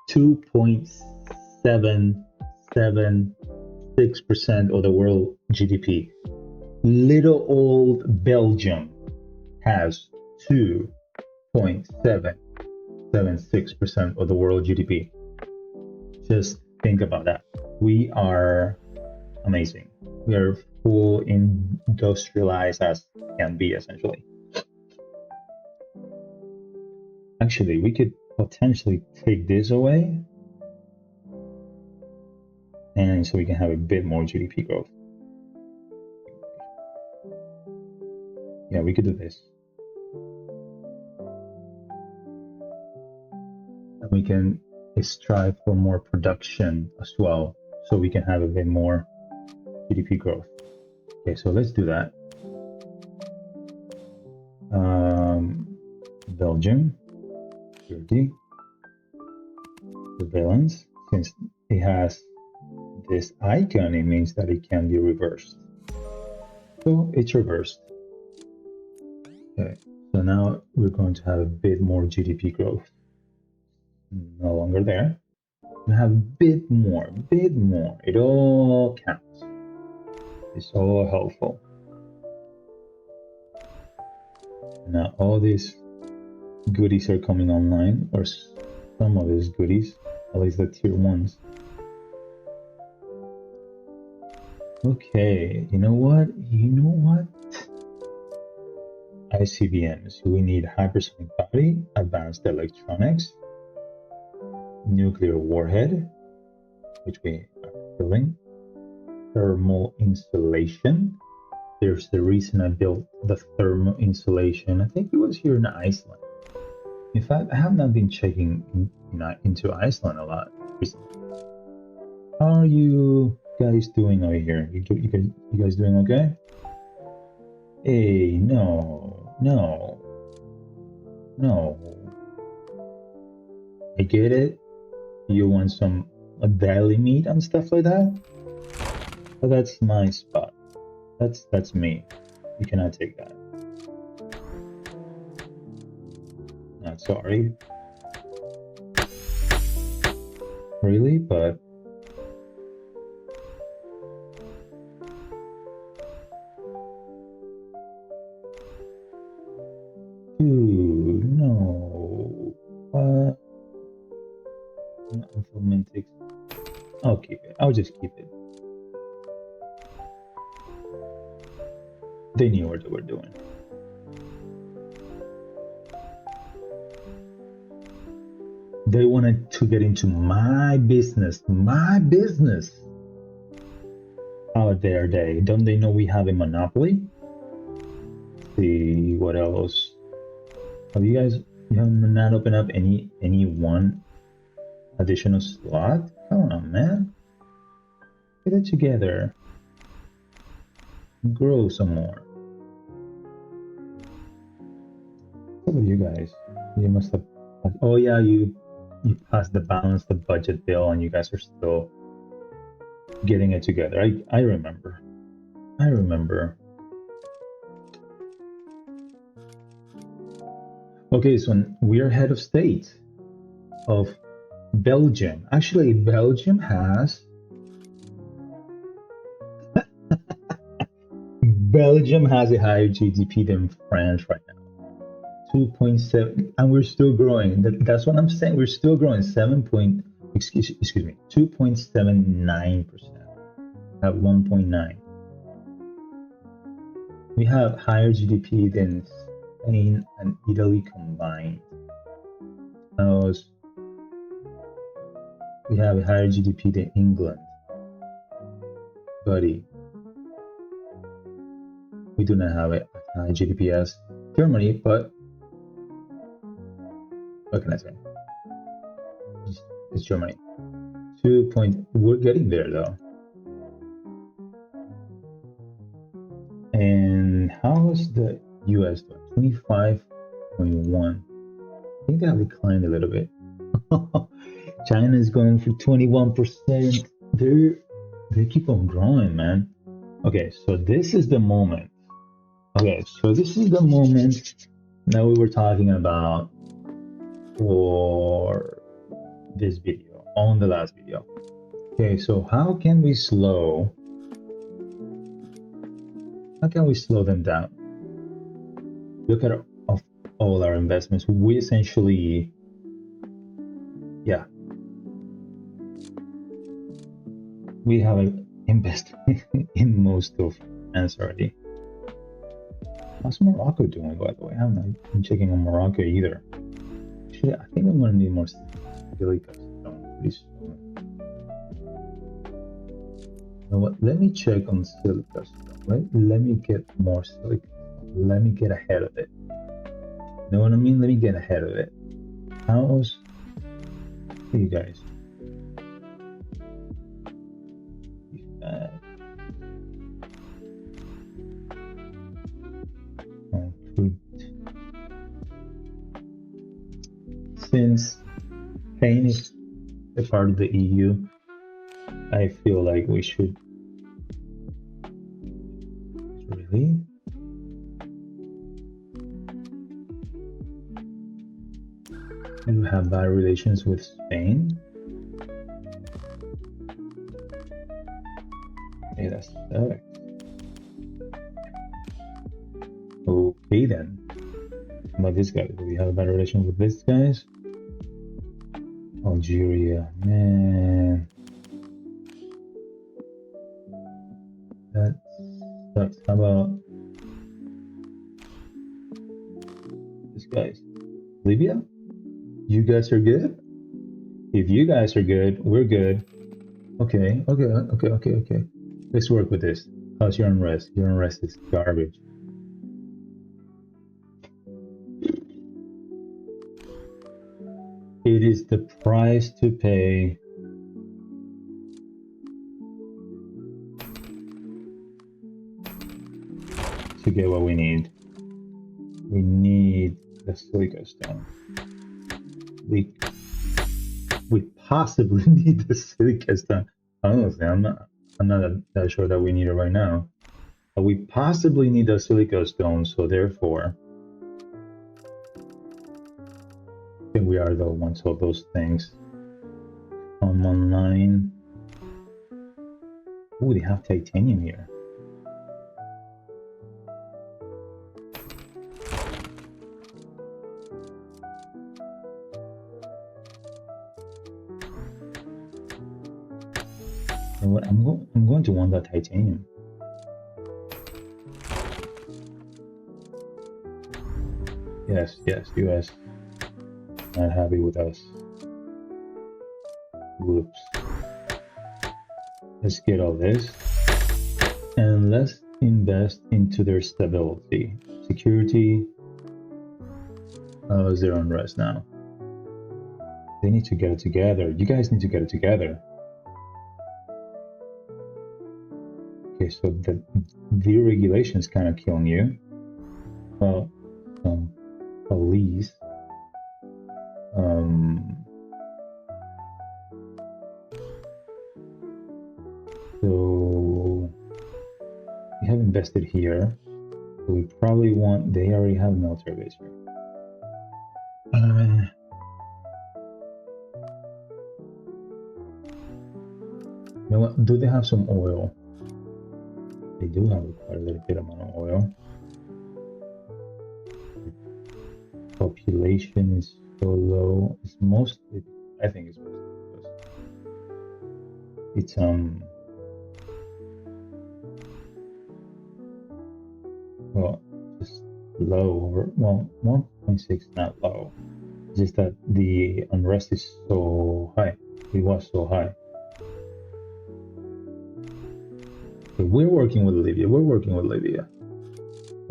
Speaker 1: 2.776% of the world GDP. Little old Belgium has 2.776% of the world GDP. Just think about that. We are amazing. We are full industrialized as can be, essentially. Actually, we could potentially take this away, and so we can have a bit more GDP growth. Yeah, we could do this. And we can strive for more production as well, so we can have a bit more GDP growth. Okay, so let's do that. Belgium, security, surveillance. Since it has this icon, it means that it can be reversed. So it's reversed. Okay, so now we're going to have a bit more GDP growth. No longer there. We have a bit more. It all counts. It's all helpful. Now all these goodies are coming online, or some of these goodies, at least the tier ones. Okay, you know what? ICBMs. We need hypersonic body, advanced electronics, nuclear warhead, which we are building, thermal insulation. There's the reason I built the thermal insulation. I think it was here in Iceland. In fact, I have not been checking into Iceland a lot recently. How are you guys doing over here? You guys doing okay? Hey, no. I get it. You want some deli meat and stuff like that? But that's my spot. That's me. You cannot take that. Not sorry. Really, but dude, no. Unfilmentic. I'll keep it. I'll just keep it. They knew what they were doing. They wanted to get into my business. How dare they? Don't they know we have a monopoly? Let's see what else. You have not opened up any one additional slot? Come on, man. Get it together. Grow some more. What about you guys? You must have. Oh yeah, you passed the balance the budget bill, and you guys are still getting it together. I remember. Okay, so we're head of state of Belgium. Actually, Belgium has a higher GDP than France right now. 2.7, and we're still growing. That's what I'm saying. We're still growing. 2.79%. At 1.9. We have higher GDP than Spain and Italy combined. We have a higher GDP than England. Buddy. We do not have a high GDP as Germany, but what can I say? It's Germany. We're getting there though. And how is the US doing? 25.1. I think they have declined a little bit. China is going for 21%. They keep on growing, man. Okay, so this is the moment. Okay, so this is the moment that we were talking about for this video, on the last video. Okay, so how can we slow them down? Look at all our investments. We essentially, yeah, we have invested in most of France already. How's Morocco doing, by the way? I haven't been checking on Morocco either. Actually, I think I'm gonna need more silica stone pretty soon. You know what? Let me check on silica stone. Let me get more silica. Let me get ahead of it. You know what I mean? Let me get ahead of it. How's you guys? Since Spain is a part of the EU, I feel like we should. Really? You have bad relations with Spain? Hey, that sucks. Okay then. How about this guy? Do we have a bad relation with these guys? Algeria, man. That sucks. How about this guys? Libya? You guys are good? If you guys are good, we're good. Okay. Let's work with this. How's your unrest? Your unrest is garbage. It is the price to pay to get what we need. We need the silica stone. We possibly need the silica stone. Honestly, I'm not that sure that we need it right now. But we possibly need the silica stone, so therefore I think we are though once all those things come online. Ooh, they have titanium here. You know what? I'm going to want that titanium. Yes, US. Not happy with us. Whoops. Let's get all this. And let's invest into their stability. Security. How is their unrest now? They need to get it together. You guys need to get it together. Okay, so the deregulation is kind of killing you. Well, police. So we have invested here. So we probably want. They already have a military base here. You know what? Do they have some oil? They do have quite a little bit amount of oil. Population is so low. It's mostly, I think it's mostly because it's well, just low over, well, 1.6 not low. It's just that the unrest is so high. It was so high. So we're working with Libya. We'll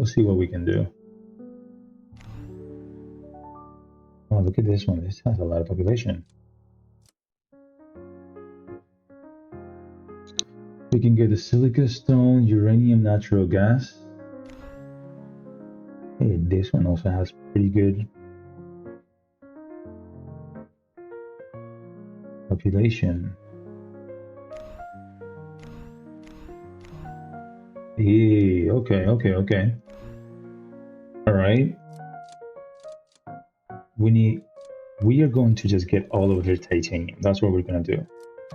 Speaker 1: see what we can do. Oh, look at this one. This has a lot of population. We can get the silica stone, uranium, natural gas. Hey, this one also has pretty good. Population. Okay. All right. We are going to just get all of their titanium. That's what we're going to do.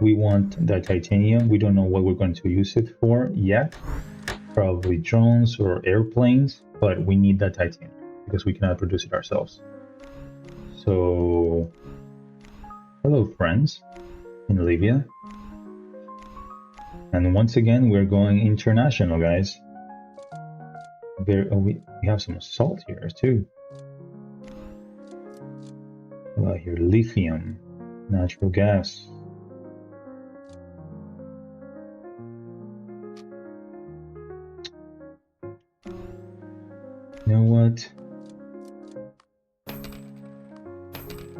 Speaker 1: We want that titanium. We don't know what we're going to use it for yet. Probably drones or airplanes, but we need that titanium because we cannot produce it ourselves. So, hello friends in Libya. And once again, we're going international, guys. We have some salt here too. About here, lithium, natural gas. You know what?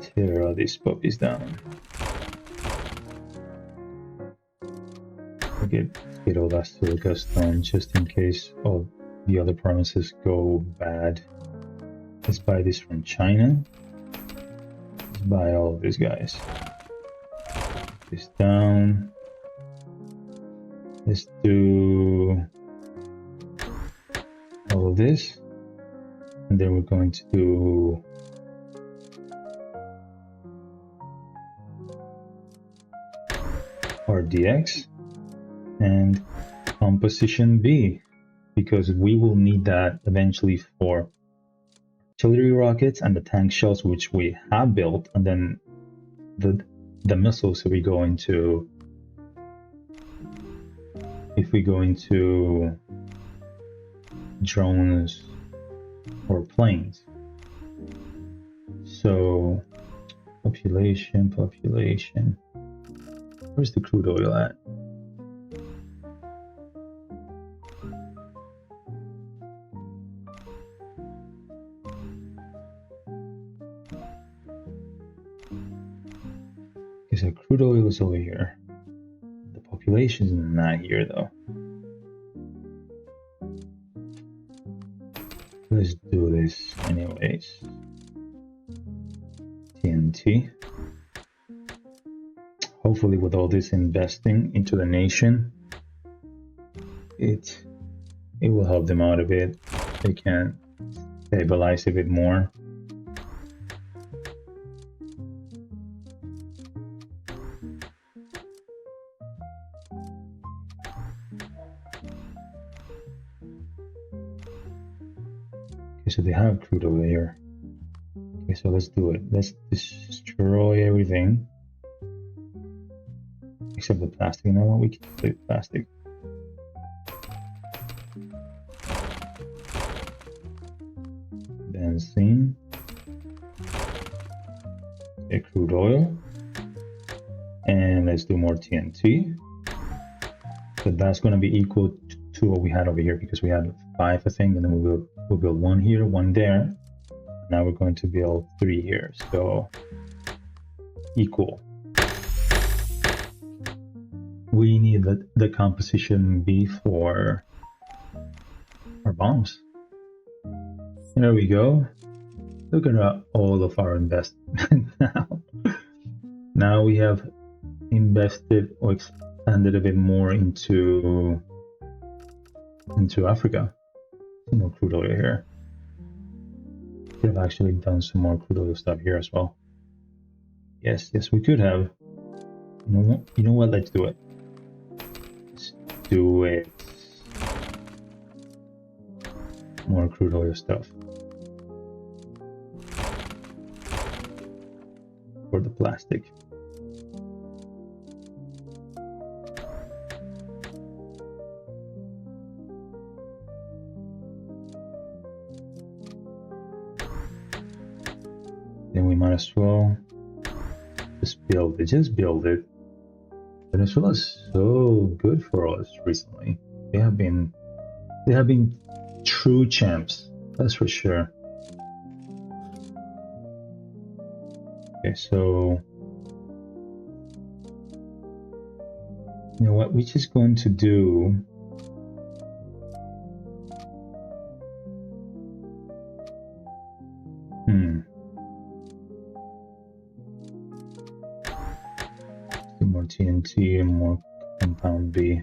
Speaker 1: Tear all these puppies down. Get all that silica stone just in case all the other provinces go bad. Let's buy this from China. Let's buy all of these guys. Put this down. Let's do all of this. And then we're going to do RDX and composition B, because we will need that eventually for artillery rockets and the tank shells, which we have built, and then the missiles if we go into drones or planes. So population. Where's the crude oil at? Okay, so crude oil is over here. The population is not here though. Let's do this anyways. TNT. Hopefully with all this investing into the nation, it will help them out a bit. They can stabilize a bit more. Okay, so they have crude over here. Okay, so let's do it. Let's destroy everything. Except the plastic. You know what? We can do plastic. Benzene. Okay, crude oil. And let's do more TNT. So that's going to be equal to what we had over here, because we had 5, I think, and then we'll build 1 here, 1 there. Now we're going to build 3 here. So equal. We need the composition B for our bombs. There we go. Look at all of our investment now. Now we have invested or expanded a bit more into Africa. Some more crude oil here. Could have actually done some more crude oil stuff here as well. Yes, we could have. You know what? Let's do it. Let's do it. More crude oil stuff. For the plastic. Then we might as well just build it. Venezuela is so good for us recently. They have been true champs, that's for sure. Okay, so you know what we're just going to do. TNT and more compound B.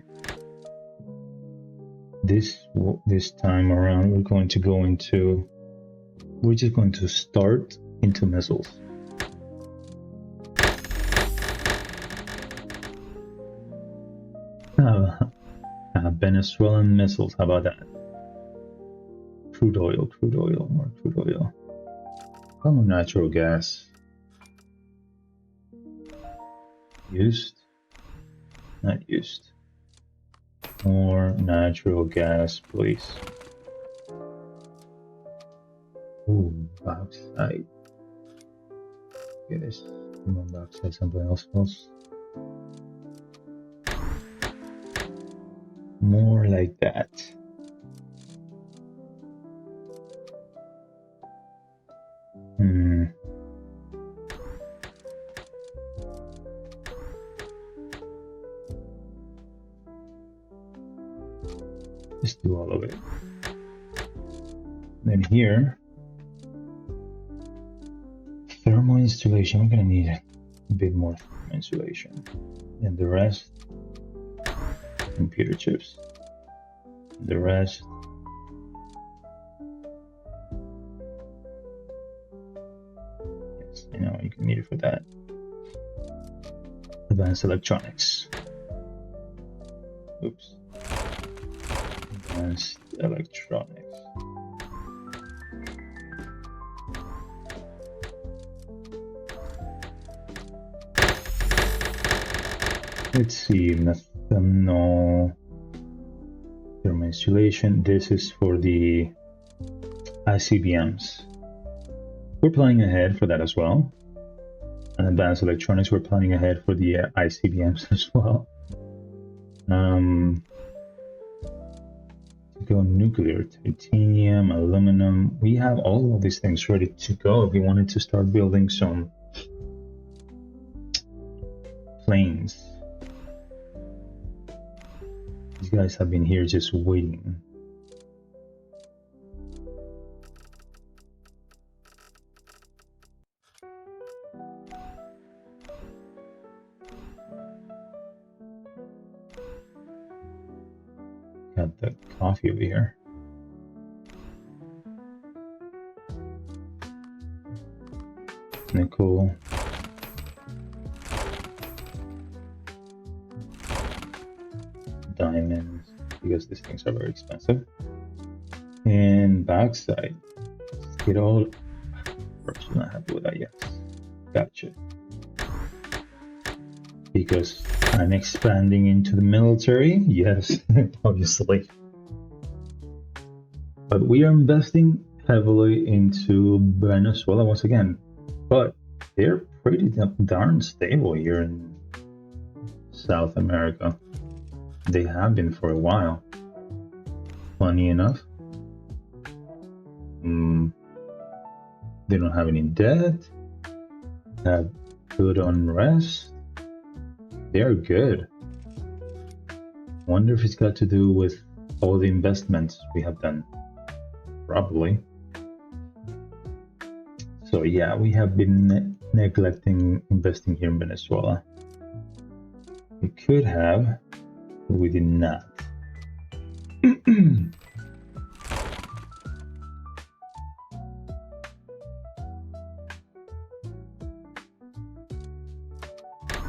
Speaker 1: This time around, we're just going to start into missiles. Venezuelan missiles, how about that? Crude oil, more crude oil. Come on, natural gas. Used? Not used. More natural gas, please. Ooh, bauxite. Get this. Come on, bauxite, something else. More like that. Just do all of it. Then here, thermal insulation. I'm gonna need a bit more thermal insulation, and the rest, computer chips. The rest, yes, I know you can need it for that. Advanced electronics. Oops. Advanced electronics. Let's see, methanol, thermal insulation. This is for the ICBMs. We're planning ahead for that as well. And advanced electronics, we're planning ahead for the ICBMs as well. To go nuclear, titanium, aluminum. We have all of these things ready to go if we wanted to start building some planes. These guys have been here just waiting. Got the coffee over here. Nickel. Diamonds, because these things are very expensive. And bauxite. Let's get all. First, I'm not happy with that yet. Gotcha. Because I'm expanding into the military, yes, obviously. But we are investing heavily into Venezuela once again. But they're pretty darn stable here in South America. They have been for a while. Funny enough. They don't have any debt. Have good unrest. They're good. Wonder if it's got to do with all the investments we have done. Probably. So yeah, we have been neglecting investing here in Venezuela. We could have, but we did not. I'm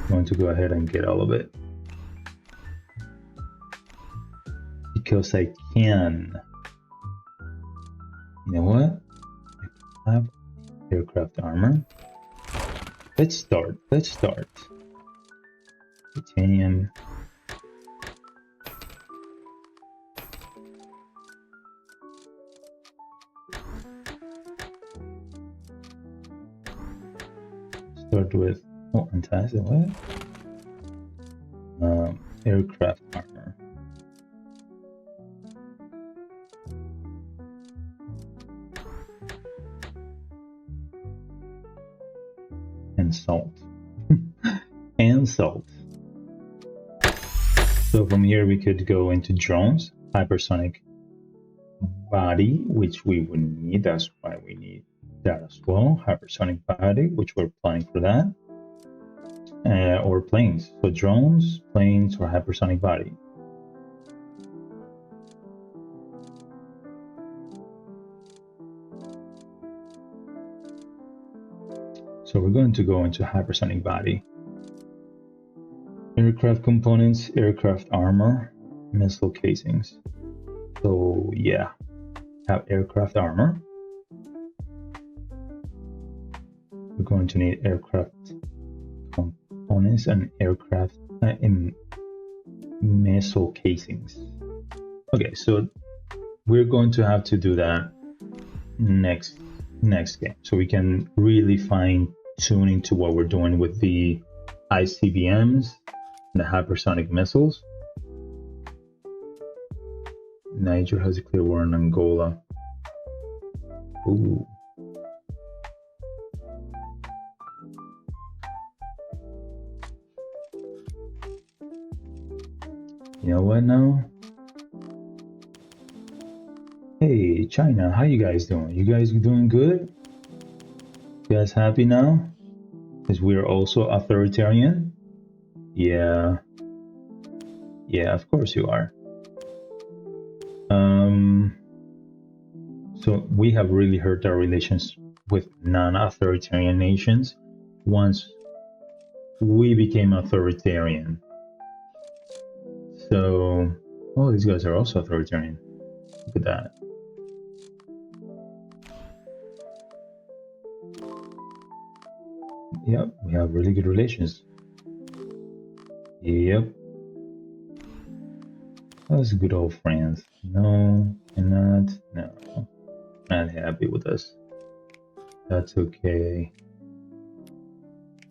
Speaker 1: going to go ahead and get all of it. Because I can. You know what? I have aircraft armor. Let's start. Titanium. Start with fantastic. What? Aircraft armor. And salt. And salt. So from here we could go into drones, hypersonic body, which we would need. That's why we need that as well. Hypersonic body, which we're planning for that. or planes. So drones, planes, or hypersonic body. So we're going to go into hypersonic body. Aircraft components, aircraft armor, missile casings. So yeah, have aircraft armor. We're going to need aircraft components and aircraft in missile casings. Okay, so we're going to have to do that next game, so we can really fine tune into what we're doing with the ICBMs and the hypersonic missiles. Niger has a clear war in Angola. Ooh. You know what now? Hey, China, how you guys doing? You guys doing good? You guys happy now? Because we're also authoritarian? Yeah. Yeah, of course you are. So we have really hurt our relations with non-authoritarian nations once we became authoritarian. So, oh, these guys are also authoritarian. Look at that. Yep, we have really good relations. Yep. Those good old friends. No, cannot. No, not happy with us. That's okay.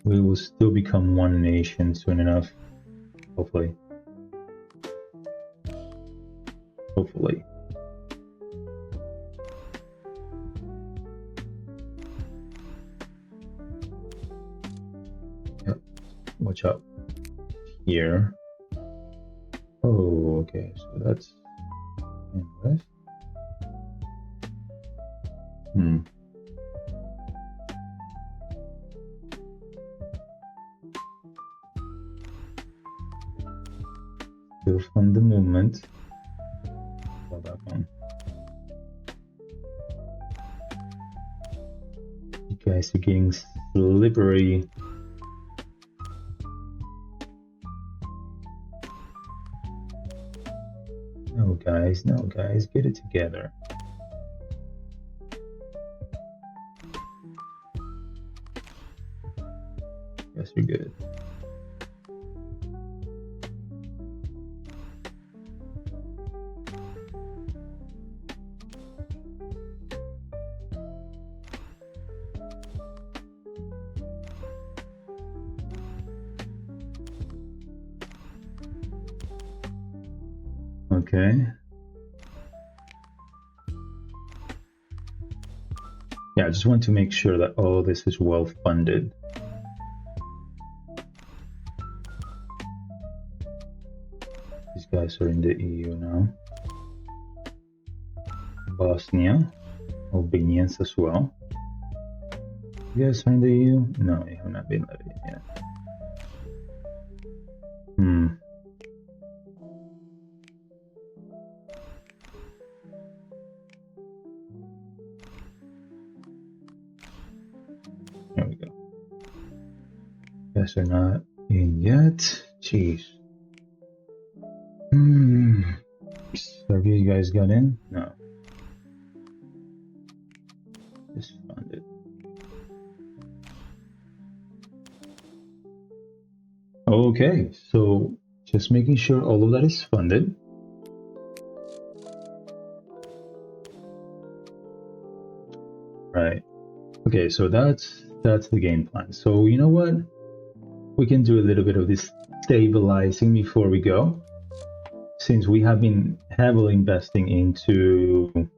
Speaker 1: We will still become one nation soon enough. Hopefully. Hopefully. Yep. Watch out. Here. Oh, okay. So that's invest. Still fund the movement. That one. You guys are getting slippery. No guys, get it together. Yes, you're good. Okay. Yeah, I just want to make sure that all this is well funded. These guys are in the EU now. Bosnia, Albanians as well. You guys are in the EU? No, you have not been levied yet. There we go. You guys are not in yet. Jeez. Serbia, you guys got in? No. Just funded. Okay, so just making sure all of that is funded. Right. Okay, so that's the game plan. So you know what? We can do a little bit of this stabilizing before we go. Since we have been heavily investing into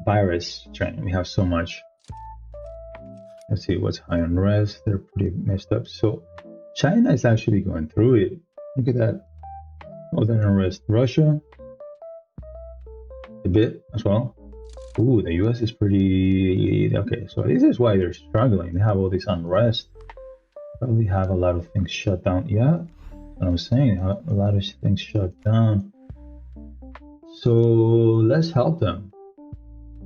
Speaker 1: virus training, we have so much. Let's see what's high on res. They're pretty messed up. So China is actually going through it. Look at that. More than unrest. Russia, a bit as well. Ooh, the US is pretty... Okay, so this is why they're struggling. They have all this unrest. Probably have a lot of things shut down. Yeah, what I'm saying, a lot of things shut down. So let's help them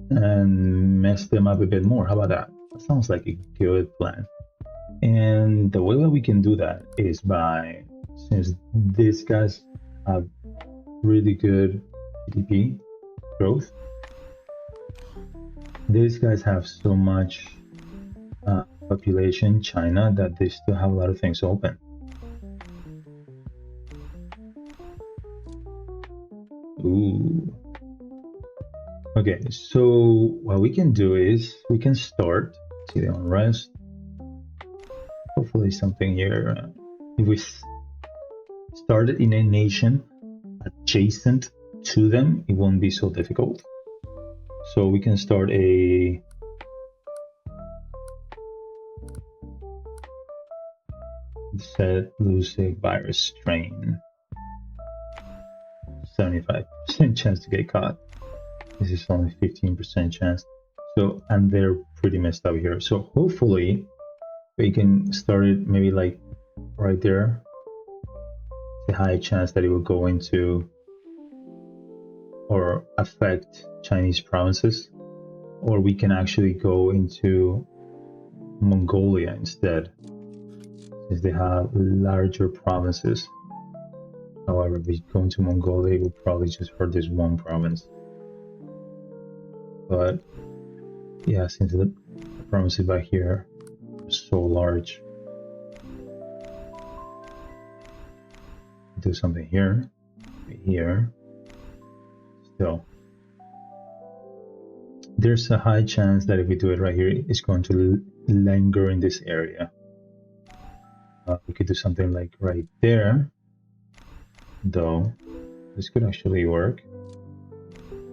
Speaker 1: and mess them up a bit more. How about that? That sounds like a good plan. And the way that we can do that is by, since these guys have really good GDP growth, these guys have so much population, China, that they still have a lot of things open. Ooh. Okay, so what we can do is we can start, see the unrest. Hopefully something here. If we started in a nation adjacent to them, it won't be so difficult. So we can start a set Lucid virus strain. 75% chance to get caught. This is only 15% chance. So, and they're pretty messed up here. So hopefully we can start it maybe like right there. It's a high chance that it will go into or affect Chinese provinces, or we can actually go into Mongolia instead, since they have larger provinces. However, if we go into Mongolia, it will probably just hurt this one province. But yeah, since the provinces back here are so large, do something here, still. There's a high chance that if we do it right here, it's going to linger in this area. We could do something like right there, though. This could actually work.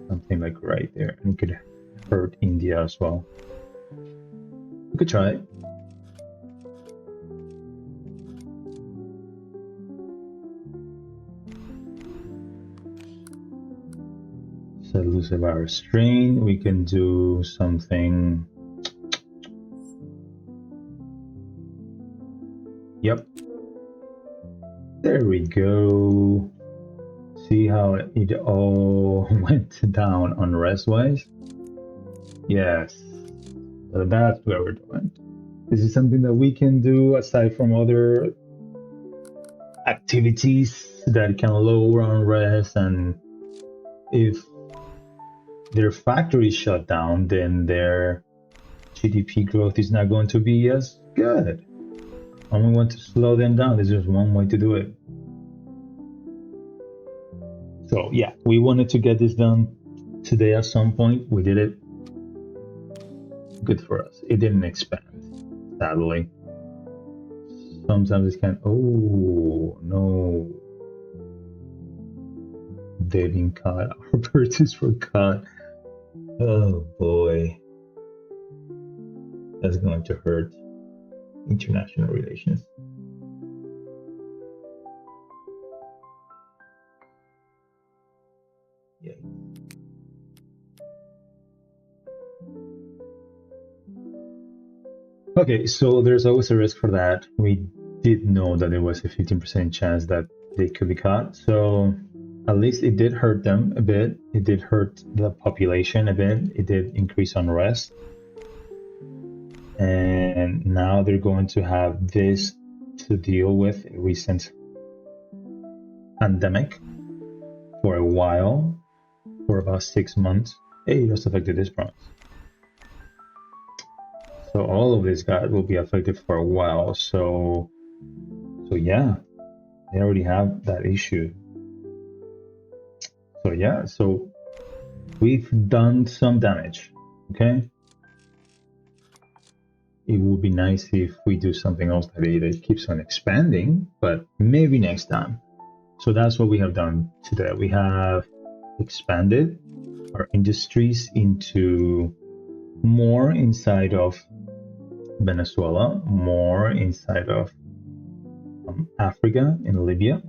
Speaker 1: Something like right there, and it could hurt India as well. We could try it. So lose of our strain. We can do something. Yep. There we go. See how it all went down unrest-wise? Yes. So that's what we're doing. This is something that we can do aside from other activities that can lower unrest, and if their factories shut down, then their GDP growth is not going to be as good. And we want to slow them down. This is one way to do it. So yeah, we wanted to get this done today at some point. We did it. Good for us. It didn't expand, sadly. Sometimes it can. Oh no, they've been caught. Our purchases were caught. Oh boy, that's going to hurt international relations. Yeah. Okay, so there's always a risk for that. We did know that there was a 15% chance that they could be caught. So at least it did hurt them a bit. It did hurt the population a bit. It did increase unrest. And now they're going to have this to deal with, a recent pandemic for a while, for about 6 months. Hey, it just affected this province. So all of these guys will be affected for a while. So yeah, they already have that issue. So yeah, so we've done some damage, okay? It would be nice if we do something else that it keeps on expanding, but maybe next time. So that's what we have done today. We have expanded our industries into more inside of Venezuela, more inside of Africa, in Libya.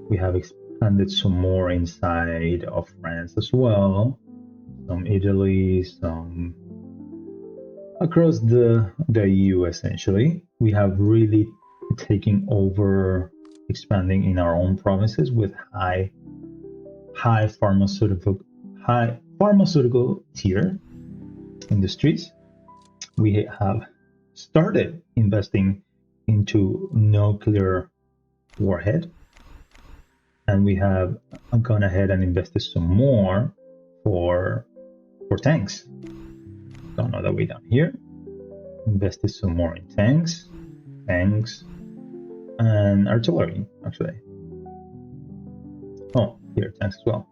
Speaker 1: We have expanded some more inside of France as well. some Italy, some across the EU essentially. We have really taken over expanding in our own provinces with high pharmaceutical tier industries. We have started investing into nuclear warhead, and we have gone ahead and invested some more for tanks. Gone all the way down here, invested some more in tanks, and artillery actually. Oh, here tanks as well.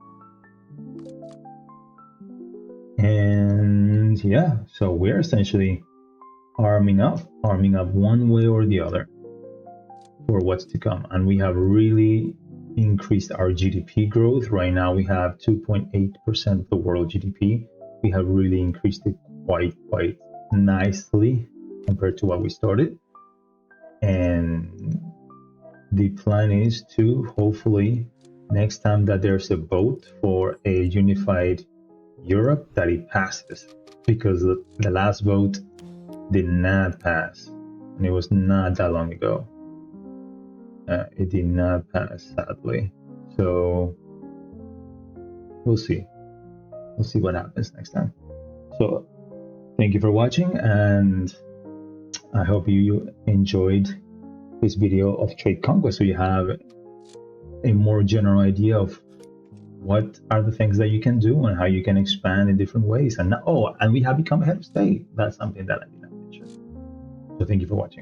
Speaker 1: And yeah, so we're essentially arming up one way or the other for what's to come. And we have really increased our GDP growth. Right now we have 2.8% of the world GDP. We have really increased it quite nicely compared to what we started. And the plan is to hopefully next time that there's a vote for a unified Europe, that it passes, because the last vote did not pass, and it was not that long ago. It did not pass, sadly. So we'll see what happens next time. So thank you for watching, and I hope you enjoyed this video of Trade Conquest, so you have a more general idea of what are the things that you can do and how you can expand in different ways. And we have become head of state. That's something that I didn't mention. So thank you for watching.